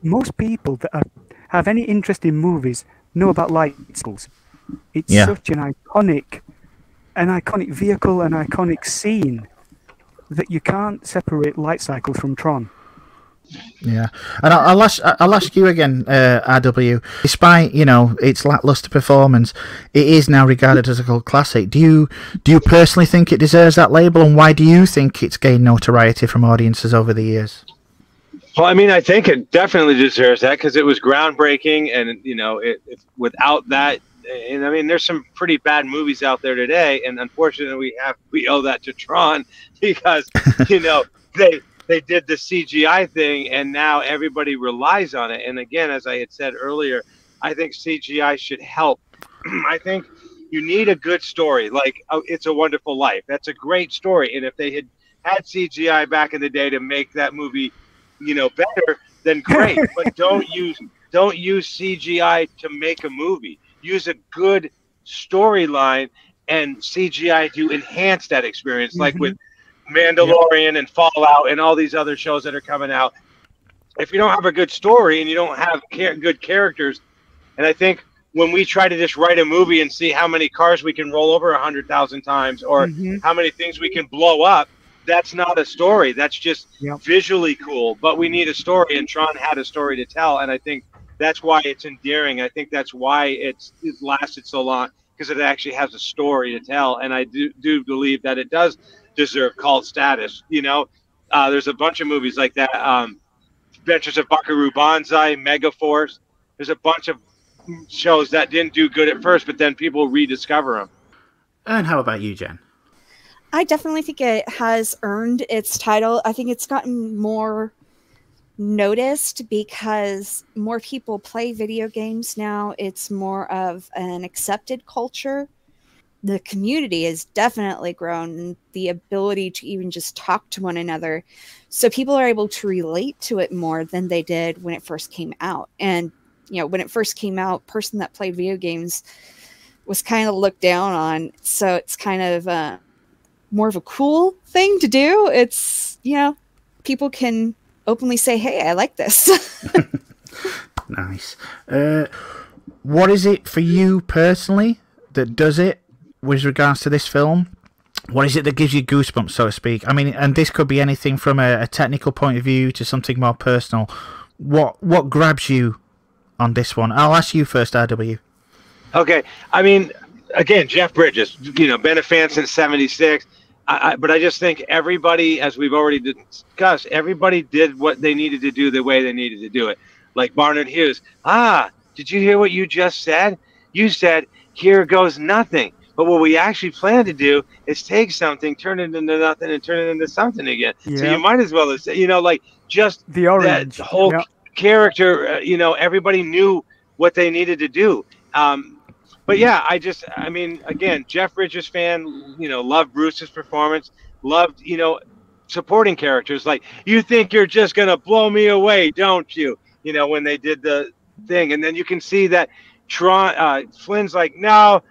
most people that have any interest in movies know about light cycles. It's such an iconic vehicle, an iconic scene, that you can't separate light cycles from Tron. Yeah, and I'll ask you again, RW. Despite its lackluster performance, it is now regarded as a cult classic. Do you personally think it deserves that label, and why do you think it's gained notoriety from audiences over the years? Well, I mean, I think it definitely deserves that because it was groundbreaking, and without that, and I mean, there's some pretty bad movies out there today, and unfortunately, we owe that to Tron because they did the CGI thing, and now everybody relies on it. And again, as I had said earlier, I think CGI should help. I think you need a good story, like It's a Wonderful Life. That's a great story, and if they had CGI back in the day to make that movie, better, then great. But don't use CGI to make a movie. Use a good storyline and CGI to enhance that experience, like with Mandalorian and Fallout and all these other shows that are coming out. If you don't have a good story and you don't have good characters, and I think when we try to just write a movie and see how many cars we can roll over 100,000 times or how many things we can blow up, that's not a story. That's just visually cool. But we need a story, and Tron had a story to tell, and I think that's why it's endearing. I think that's why it lasted so long, because it actually has a story to tell, and I do believe that it does deserve cult status. There's a bunch of movies like that. Adventures of Buckaroo Banzai, Megaforce. There's a bunch of shows that didn't do good at first, but then people rediscover them. And how about you, Jen? I definitely think it has earned its title. I think it's gotten more noticed because more people play video games now. It's more of an accepted culture. The community has definitely grown, and the ability to even just talk to one another. So people are able to relate to it more than they did when it first came out. And, when it first came out, person that played video games was kind of looked down on. So it's kind of more of a cool thing to do. It's, people can openly say, hey, I like this. Nice. What is it for you personally that does it with regards to this film? What is it that gives you goosebumps, so to speak? I mean, and this could be anything from a technical point of view to something more personal. What grabs you on this one? I'll ask you first, RW. Okay. I mean, again, Jeff Bridges, been a fan since '76. But I just think everybody, as we've already discussed, everybody did what they needed to do the way they needed to do it. Like Barnard Hughes. Did you hear what you just said? You said, here goes nothing. But what we actually plan to do is take something, turn it into nothing, and turn it into something again. Yeah. So you might as well have said, just the orange. That whole character, everybody knew what they needed to do. But yeah, again, Jeff Bridges fan, loved Bruce's performance, loved, supporting characters. Like, you think you're just going to blow me away, don't you? When they did the thing. And then you can see that Flynn's like, no,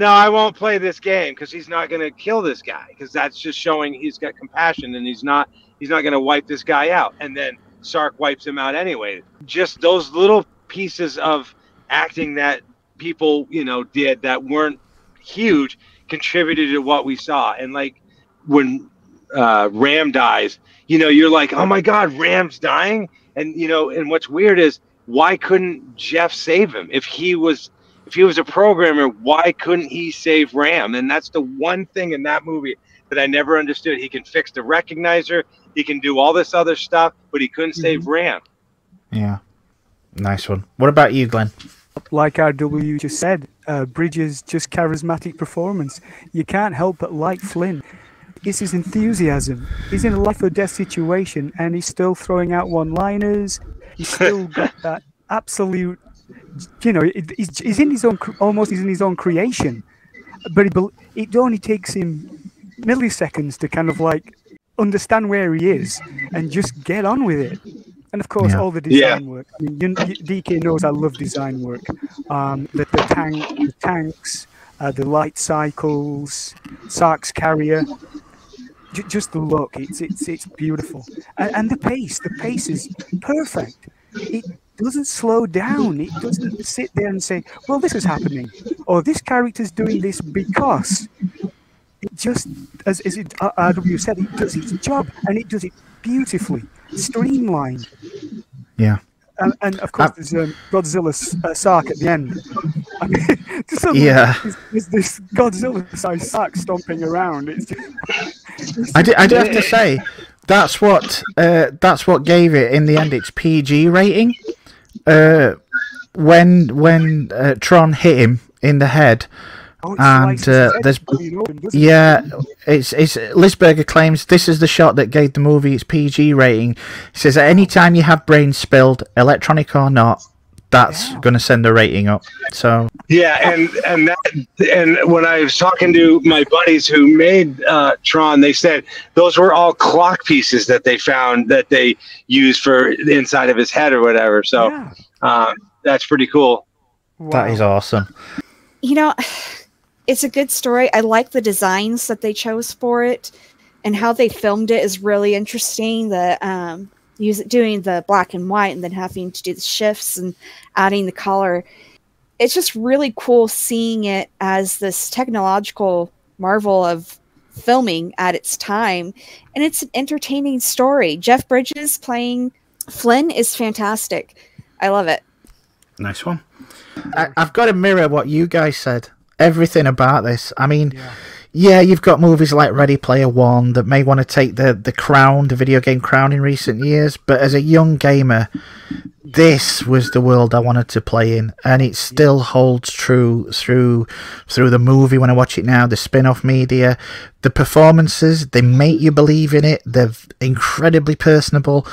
I won't play this game because he's not going to kill this guy, because that's just showing he's got compassion and he's not going to wipe this guy out. And then Sark wipes him out anyway. Just those little pieces of acting that people did that weren't huge contributed to what we saw. And like when Ram dies, you're like, oh my god, Ram's dying. And and what's weird is, why couldn't Jeff save him? If he was a programmer, why couldn't he save Ram? And that's the one thing in that movie that I never understood. He can fix the recognizer, He can do all this other stuff, but he couldn't save Ram. Yeah. Nice one. What about you, Glenn? Like RW just said, Bridges' just charismatic performance. You can't help but like Flynn. It's his enthusiasm. He's in a life or death situation, and he's still throwing out one-liners. He's still got that absolute, you know, he's in his own, almost he's in his own creation. But it only takes him milliseconds to kind of like understand where he is and just get on with it. And of course, all the design work. I mean, DK knows I love design work. The tanks, the light cycles, Sark's carrier. Just the look, it's beautiful, and the pace is perfect. It doesn't slow down. It doesn't sit there and say, "Well, this is happening," or "This character's doing this because." It just, as RW said, it does its job, and it does it beautifully, streamlined. Yeah. And of course, there's Godzilla's Sark at the end. I mean, there's this Godzilla-sized Sark stomping around. It's just, I do have to say, that's what gave it in the end its PG rating. When Tron hit him in the head. And there's it's Lisberger claims this is the shot that gave the movie its PG rating. He says at any time you have brains spilled, electronic or not, that's going to send the rating up. So and when I was talking to my buddies who made Tron, they said those were all clock pieces that they found that they used for the inside of his head or whatever. So that's pretty cool. Wow. That is awesome. You know, it's a good story. I like the designs that they chose for it, and how they filmed it is really interesting. The doing the black and white and then having to do the shifts and adding the color. It's just really cool seeing it as this technological marvel of filming at its time, and it's an entertaining story. Jeff Bridges playing Flynn is fantastic. I love it. Nice one. I've got to mirror what you guys said. Everything about this. I mean, you've got movies like Ready Player One that may want to take the crown, the video game crown in recent years, but as a young gamer, this was the world I wanted to play in, and it still holds true through the movie when I watch it now, the spin-off media, the performances, they make you believe in it, they're incredibly personable.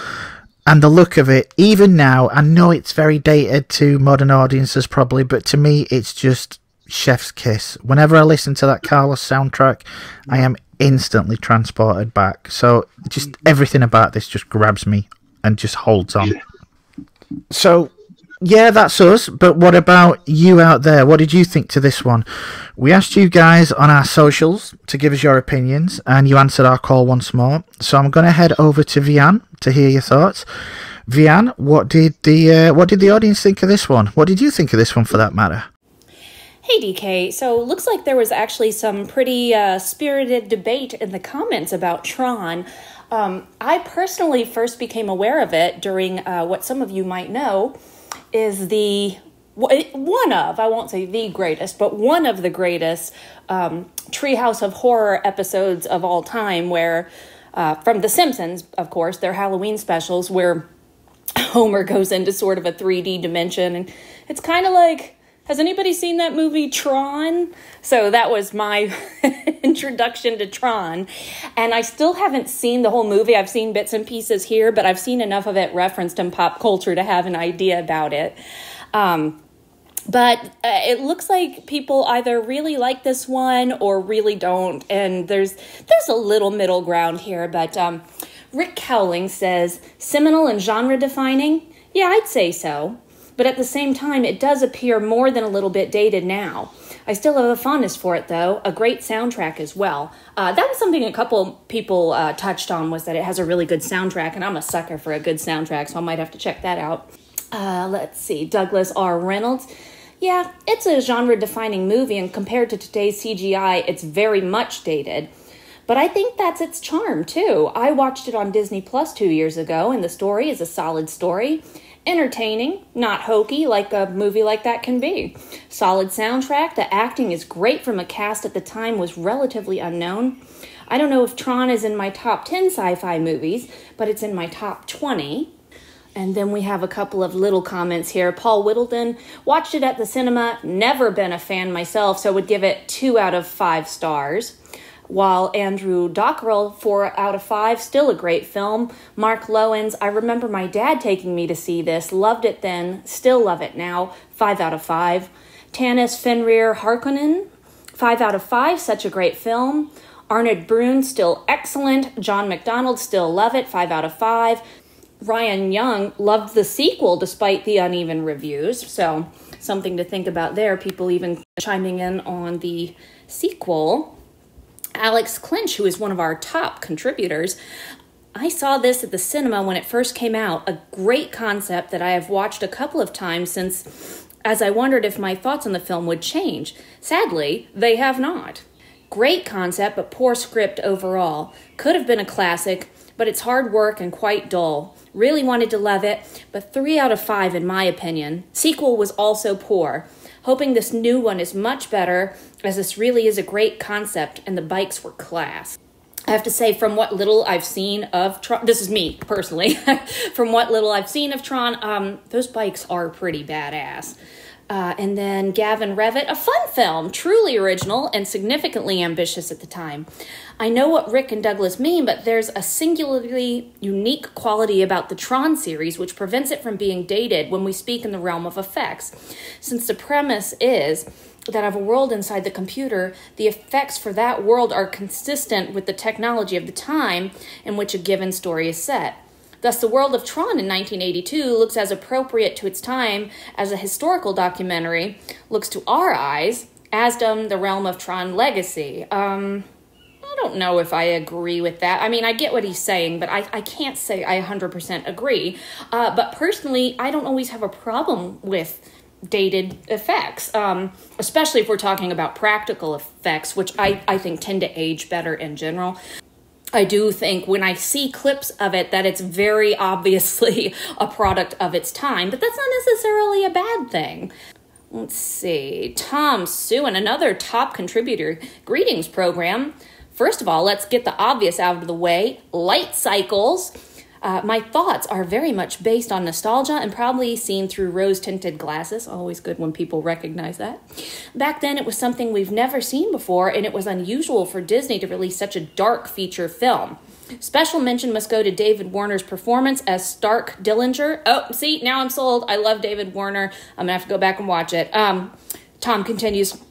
And the look of it, even now, I know it's very dated to modern audiences probably, but to me, it's just chef's kiss. Whenever I listen to that Carlos soundtrack, I am instantly transported back. So just everything about this just grabs me and just holds on. So, yeah, that's us. But what about you out there? What did you think to this one? We asked you guys on our socials to give us your opinions, and you answered our call once more. So I'm going to head over to Vian to hear your thoughts. Vian, what did the audience think of this one? What did you think of this one, for that matter? Hey DK, so looks like there was actually some pretty spirited debate in the comments about Tron. I personally first became aware of it during what some of you might know is one of, I won't say the greatest, but one of the greatest Treehouse of Horror episodes of all time, where from The Simpsons, of course, their Halloween specials, where Homer goes into sort of a 3D dimension, and it's kind of like, has anybody seen that movie Tron? So that was my introduction to Tron. And I still haven't seen the whole movie. I've seen bits and pieces here, but I've seen enough of it referenced in pop culture to have an idea about it. But it looks like people either really like this one or really don't. And there's a little middle ground here. But Rick Cowling says, seminal and genre defining? Yeah, I'd say so. But at the same time, it does appear more than a little bit dated now. I still have a fondness for it, though. A great soundtrack as well. That was something a couple people touched on, was that it has a really good soundtrack, and I'm a sucker for a good soundtrack, so I might have to check that out. Let's see. Douglas R. Reynolds. Yeah, it's a genre-defining movie, and compared to today's CGI, it's very much dated. But I think that's its charm, too. I watched it on Disney Plus 2 years ago, and the story is a solid story. Entertaining, not hokey like a movie like that can be. Solid soundtrack, the acting is great from a cast at the time was relatively unknown. I don't know if Tron is in my top 10 sci-fi movies, but it's in my top 20. And then we have a couple of little comments here. Paul Whittleton, watched it at the cinema, never been a fan myself, so would give it 2 out of 5 stars. While Andrew Dockrell, 4 out of 5, still a great film. Mark Lowens, I remember my dad taking me to see this, loved it then, still love it now, 5 out of 5. Tanis Fenrir Harkonnen, 5 out of 5, such a great film. Arnold Brune, still excellent. John McDonald, still love it, 5 out of 5. Ryan Young loved the sequel despite the uneven reviews, so something to think about there. People even chiming in on the sequel. Alex Clinch, who is one of our top contributors, I saw this at the cinema when it first came out, a great concept that I have watched a couple of times since, as I wondered if my thoughts on the film would change. Sadly, they have not. Great concept, but poor script overall. Could have been a classic, but it's hard work and quite dull. Really wanted to love it, but 3 out of 5 in my opinion. Sequel was also poor. Hoping this new one is much better, as this really is a great concept and the bikes were class. I have to say, from what little I've seen of Tron, this is me personally, from what little I've seen of Tron, those bikes are pretty badass. And then Gavin Revitt, a fun film, truly original and significantly ambitious at the time. I know what Rick and Douglas mean, but there's a singularly unique quality about the Tron series which prevents it from being dated when we speak in the realm of effects. Since the premise is that of a world inside the computer, the effects for that world are consistent with the technology of the time in which a given story is set. Thus, the world of Tron in 1982 looks as appropriate to its time as a historical documentary looks to our eyes, as done the realm of Tron Legacy. I don't know if I agree with that. I mean, I get what he's saying, but I can't say I 100% agree. But personally, I don't always have a problem with dated effects, especially if we're talking about practical effects, which I think tend to age better in general. I do think when I see clips of it that it's very obviously a product of its time, but that's not necessarily a bad thing. Let's see. Tom Suen, another top contributor. Greetings, program. First of all, let's get the obvious out of the way. Light cycles. My thoughts are very much based on nostalgia and probably seen through rose-tinted glasses. Always good when people recognize that. Back then, it was something we've never seen before, and it was unusual for Disney to release such a dark feature film. Special mention must go to David Warner's performance as Stark Dillinger. Oh, see, now I'm sold. I love David Warner. I'm going to have to go back and watch it. Tom continues.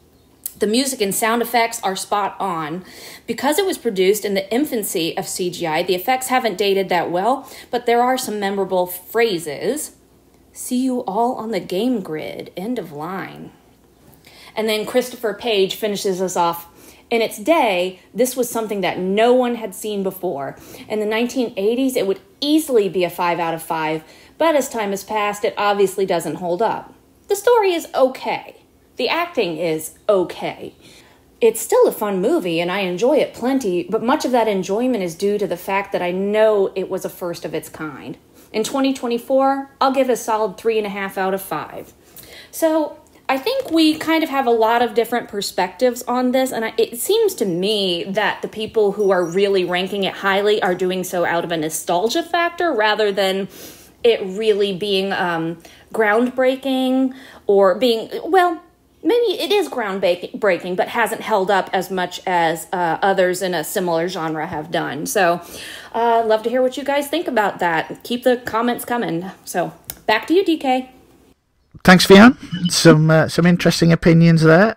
The music and sound effects are spot on. Because it was produced in the infancy of CGI, the effects haven't dated that well, but there are some memorable phrases. See you all on the game grid. End of line. And then Christopher Page finishes us off. In its day, this was something that no one had seen before. In the 1980s, it would easily be a 5 out of 5, but as time has passed, it obviously doesn't hold up. The story is okay. The acting is okay. It's still a fun movie, and I enjoy it plenty, but much of that enjoyment is due to the fact that I know it was a first of its kind. In 2024, I'll give it a solid 3.5 out of 5. So I think we kind of have a lot of different perspectives on this, and it seems to me that the people who are really ranking it highly are doing so out of a nostalgia factor rather than it really being groundbreaking or being, well, maybe it is groundbreaking, but hasn't held up as much as others in a similar genre have done. So love to hear what you guys think about that. Keep the comments coming. So back to you, DK. Thanks, Vian. Some interesting opinions there.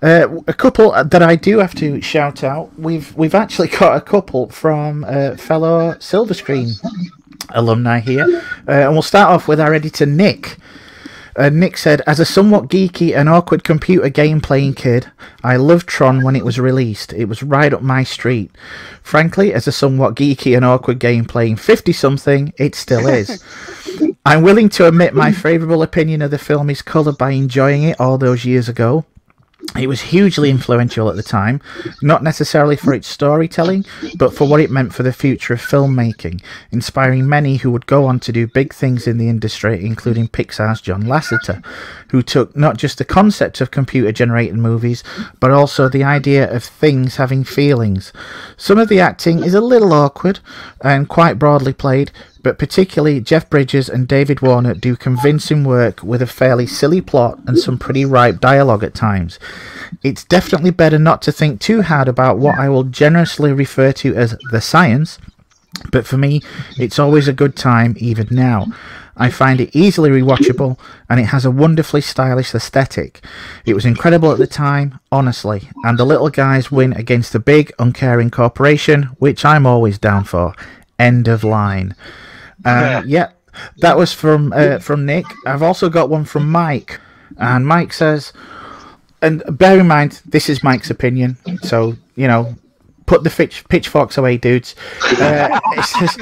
A couple that I do have to shout out. We've actually got a couple from fellow Silver Screen alumni here. And we'll start off with our editor, Nick. Nick said, as a somewhat geeky and awkward computer game-playing kid, I loved Tron when it was released. It was right up my street. Frankly, as a somewhat geeky and awkward game-playing 50-something, it still is. I'm willing to admit my favourable opinion of the film is coloured by enjoying it all those years ago. It was hugely influential at the time, not necessarily for its storytelling, but for what it meant for the future of filmmaking, inspiring many who would go on to do big things in the industry, including Pixar's John Lasseter, who took not just the concept of computer-generated movies, but also the idea of things having feelings. Some of the acting is a little awkward and quite broadly played, but particularly Jeff Bridges and David Warner do convincing work with a fairly silly plot and some pretty ripe dialogue at times. It's definitely better not to think too hard about what I will generously refer to as the science, but for me, it's always a good time even now. I find it easily rewatchable, and it has a wonderfully stylish aesthetic. It was incredible at the time, honestly, and the little guys win against a big, uncaring corporation, which I'm always down for. End of line. Yeah, that was from Nick. I've also got one from Mike, and Mike says, and bear in mind, this is Mike's opinion, so, you know, put the pitchforks away, dudes. It says,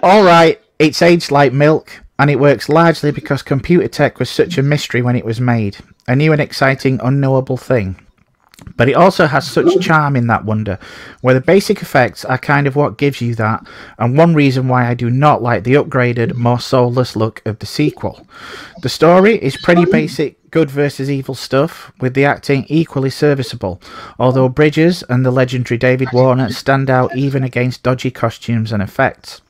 all right, it's aged like milk, and it works largely because computer tech was such a mystery when it was made, a new and exciting, unknowable thing. But it also has such charm in that wonder, where the basic effects are kind of what gives you that, and one reason why I do not like the upgraded, more soulless look of the sequel. The story is pretty basic good versus evil stuff, with the acting equally serviceable, although Bridges and the legendary David Warner stand out even against dodgy costumes and effects.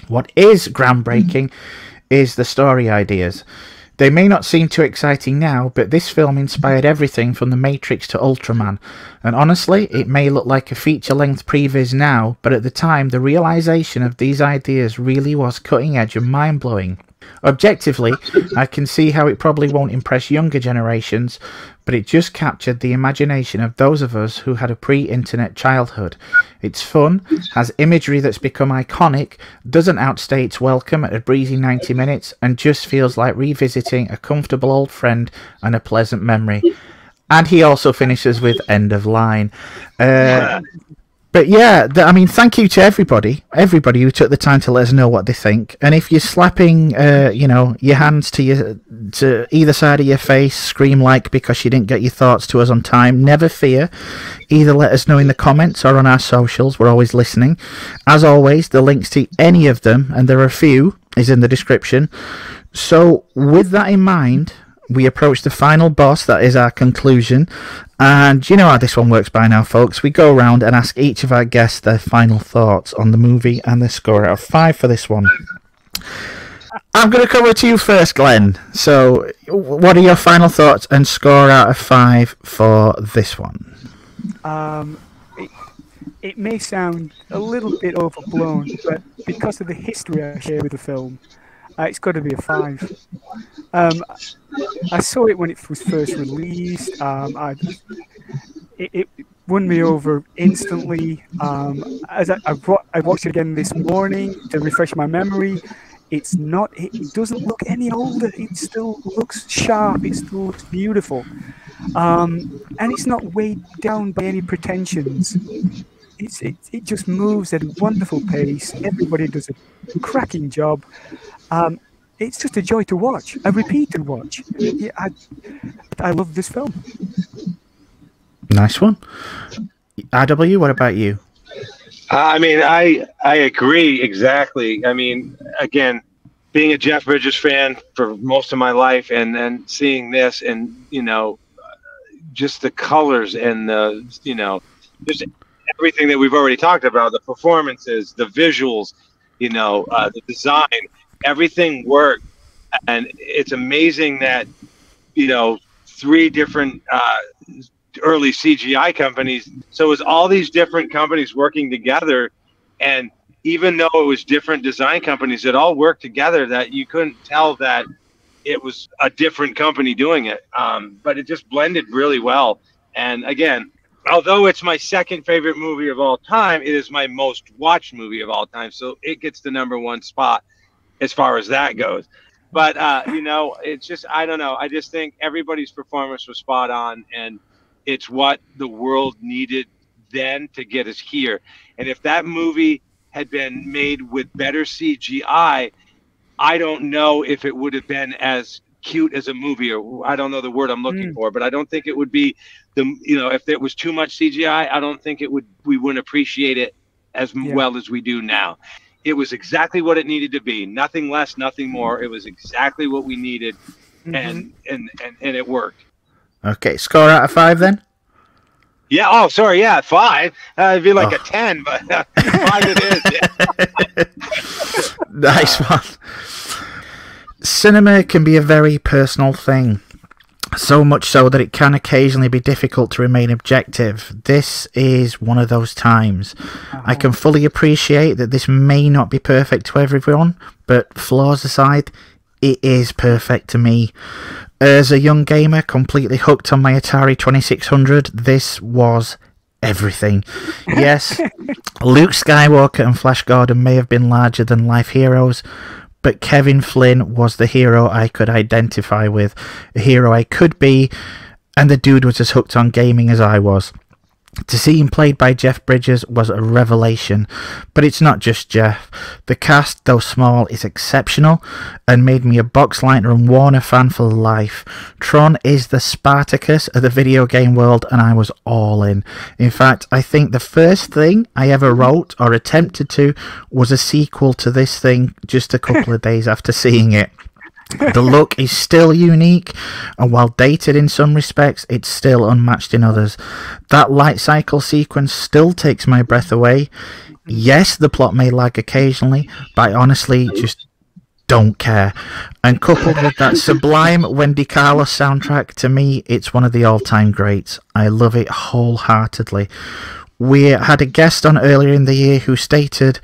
What is groundbreaking is the story ideas. They may not seem too exciting now, but this film inspired everything from The Matrix to Ultraman, and honestly, it may look like a feature-length previs now, but at the time, the realisation of these ideas really was cutting-edge and mind-blowing. Objectively, I can see how it probably won't impress younger generations, but it just captured the imagination of those of us who had a pre-internet childhood. It's fun, has imagery that's become iconic, doesn't outstay its welcome at a breezy 90 minutes, and just feels like revisiting a comfortable old friend and a pleasant memory. And he also finishes with end of line. But yeah, I mean, thank you to everybody who took the time to let us know what they think. And if you're slapping, you know, your hands to either side of your face, scream like because you didn't get your thoughts to us on time, never fear. Either let us know in the comments or on our socials. We're always listening. As always, the links to any of them, and there are a few, is in the description. So with that in mind, we approach the final boss. That is our conclusion. And you know how this one works by now, folks. We go around and ask each of our guests their final thoughts on the movie and their score out of 5 for this one. I'm going to come to you first, Glenn. So what are your final thoughts and score out of 5 for this one? It may sound a little bit overblown, but because of the history I share with the film, it's got to be a 5. I saw it when it was first released. It won me over instantly. As I watched it again this morning to refresh my memory. It doesn't look any older. It still looks sharp. It still looks beautiful. And it's not weighed down by any pretensions. It just moves at a wonderful pace. Everybody does a cracking job. It's just a joy to watch, a repeated watch. Yeah, I love this film. Nice one. RW, what about you? I mean, I agree exactly. I mean, again, being a Jeff Bridges fan for most of my life, and then seeing this, and you know, just the colors and the, you know, just everything that we've already talked about, the performances, the visuals, you know, the design. Everything worked, and it's amazing that, you know, 3 different early CGI companies. So it was all these different companies working together, and even though it was different design companies, it all worked together that you couldn't tell that it was a different company doing it. But it just blended really well. And again, although it's my second favorite movie of all time, it is my most watched movie of all time. So it gets the #1 spot as far as that goes. But, you know, it's just, I don't know. I just think everybody's performance was spot on, and it's what the world needed then to get us here. And if that movie had been made with better CGI, I don't know if it would have been as cute as a movie, or I don't know the word I'm looking for, but I don't think it would be if there was too much CGI, I don't think we wouldn't appreciate it as well as we do now. It was exactly what it needed to be. Nothing less, nothing more. It was exactly what we needed, and it worked. Okay, score out of 5 then? Yeah. Oh, sorry. Yeah, 5. It'd be like a 10, but 5 it is. Yeah. Nice one. Cinema can be a very personal thing. So much so that it can occasionally be difficult to remain objective. This is one of those times. I can fully appreciate that this may not be perfect to everyone, but flaws aside, it is perfect to me. As a young gamer, completely hooked on my Atari 2600, this was everything. Yes, Luke Skywalker and Flash Gordon may have been larger than life heroes, but Kevin Flynn was the hero I could identify with, a hero I could be, and the dude was as hooked on gaming as I was. To see him played by Jeff Bridges was a revelation, but it's not just Jeff. The cast, though small, is exceptional and made me a Boxlighter and Warner fan for life. Tron is the Spartacus of the video game world, and I was all in. In fact, I think the first thing I ever wrote or attempted to was a sequel to this thing just a couple of days after seeing it. The look is still unique, and while dated in some respects, it's still unmatched in others. That light cycle sequence still takes my breath away. Yes, the plot may lag occasionally, but I honestly just don't care. And coupled with that sublime Wendy Carlos soundtrack, to me, it's one of the all-time greats. I love it wholeheartedly. We had a guest on earlier in the year who stated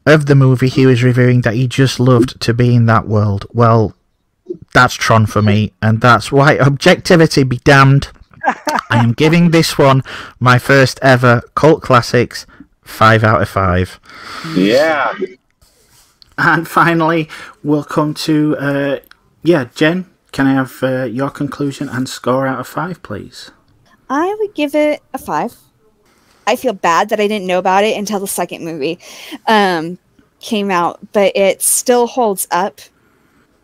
of the movie he was reviewing that he just loved to be in that world. Well, that's Tron for me, and that's why, objectivity be damned, I am giving this one my first ever Cult Classics 5 out of 5. Yeah. And finally, we'll come to, Jen, can I have your conclusion and score out of 5, please? I would give it a 5. I feel bad that I didn't know about it until the second movie came out, but it still holds up.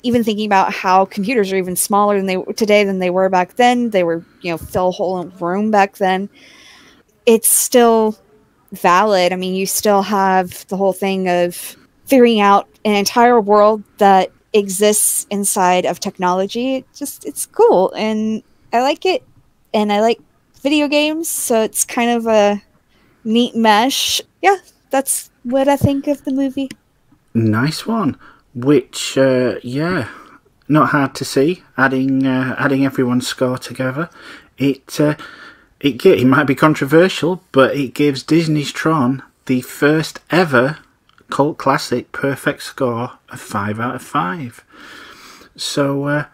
Even thinking about how computers are even smaller today than they were back then. They were, fill a whole room back then. It's still valid. I mean, you still have the whole thing of figuring out an entire world that exists inside of technology. It's cool, and I like it, and I like video games, so it's kind of a neat mesh. Yeah, that's what I think of the movie. Nice one. Which, not hard to see. Adding everyone's score together, it might be controversial, but it gives Disney's Tron the first ever cult classic perfect score of 5 out of 5. So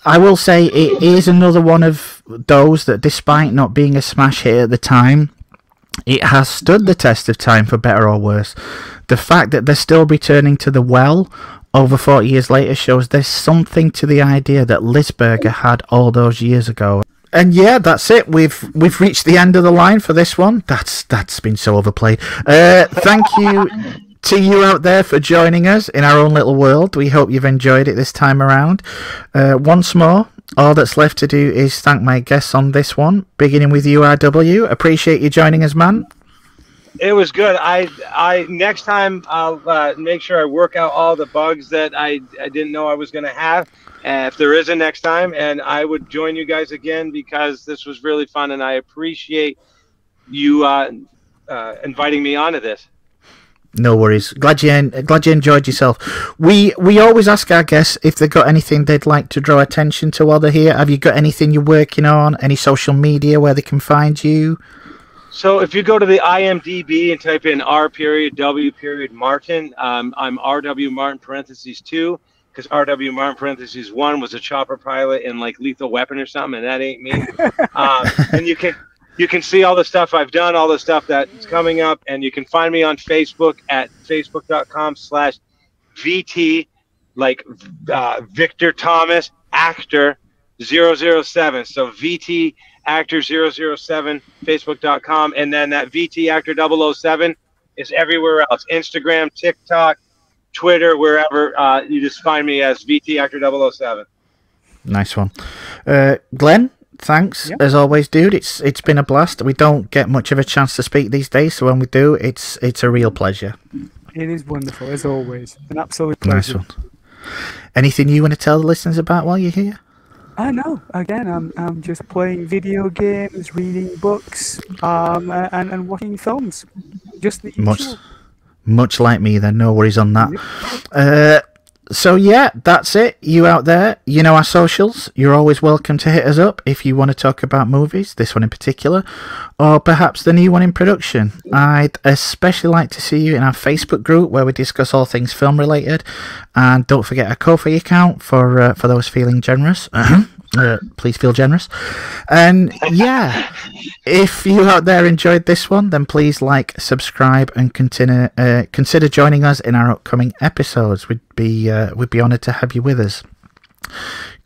I will say it is another one of those that, despite not being a smash hit at the time, it has stood the test of time for better or worse. The fact that they're still returning to the well over 40 years later shows there's something to the idea that Lisberger had all those years ago. And yeah, that's it. We've reached the end of the line for this one. That's been so overplayed. Thank you to you out there for joining us in our own little world. We hope you've enjoyed it this time around. Once more, all that's left to do is thank my guests on this one, beginning with you, RW. Appreciate you joining us, man. It was good. I next time I'll make sure I work out all the bugs that I didn't know I was going to have, if there is a next time, and I would join you guys again because this was really fun, and I appreciate you inviting me onto this. No worries. Glad you enjoyed yourself. We always ask our guests if they've got anything they'd like to draw attention to while they're here. Have you got anything you're working on? Any social media where they can find you? So if you go to the IMDb and type in R.W.Martin, I'm R.W. Martin parentheses 2, because R.W. Martin parentheses 1 was a chopper pilot in like Lethal Weapon or something, and that ain't me. And you can see all the stuff I've done, all the stuff that's coming up, and you can find me on Facebook at facebook.com/VT, like Victor Thomas Actor 007. So VT Actor 007, Facebook.com, and then that VT Actor 007 is everywhere else. Instagram, TikTok, Twitter, wherever. You just find me as VT Actor 007. Nice one. Glenn, thanks as always, dude. It's been a blast. We don't get much of a chance to speak these days, so when we do, it's a real pleasure. It is wonderful, as always. An absolute pleasure. Nice one. Anything you want to tell the listeners about while you're here? I know. Again, I'm just playing video games, reading books, and watching films. Just the usual. Much like me, then. No worries on that. So yeah, that's it. You out there, you know our socials. You're always welcome to hit us up if you want to talk about movies, this one in particular, or perhaps the new one in production. I'd especially like to see you in our Facebook group where we discuss all things film related. And don't forget our Ko-fi account for those feeling generous. Please feel generous. And yeah, if you out there enjoyed this one, then please like, subscribe, and consider joining us in our upcoming episodes. We'd be honoured to have you with us.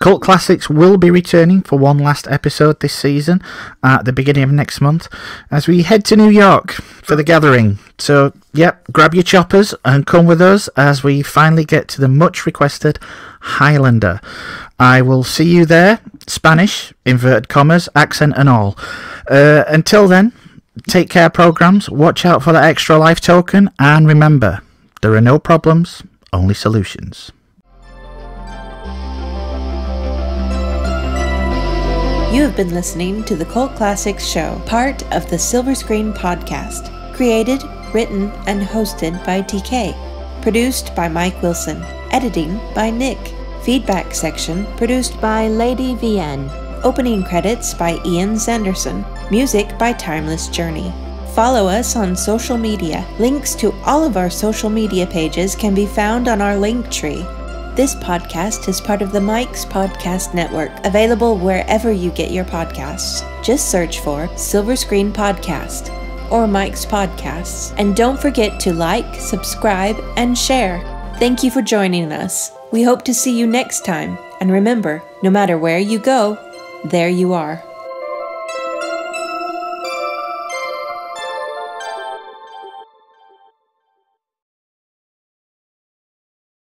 Cult Classics will be returning for one last episode this season at the beginning of next month as we head to New York for the gathering. So, yep, grab your choppers and come with us as we finally get to the much requested Highlander. I will see you there, Spanish, inverted commas, accent and all. Until then, take care, programs, watch out for the extra life token, and remember, there are no problems, only solutions. You have been listening to the Cult Classics Show, part of the Silver Screen Podcast. Created, written, and hosted by TK. Produced by Mike Wilson. Editing by Nick. Feedback section produced by Lady VN. Opening credits by Ian Sanderson. Music by Timeless Journey. Follow us on social media. Links to all of our social media pages can be found on our Linktree. This podcast is part of the Mike's Podcast Network, available wherever you get your podcasts. Just search for Silver Screen Podcast or Mike's Podcasts. And don't forget to like, subscribe, and share. Thank you for joining us. We hope to see you next time. And remember, no matter where you go, there you are.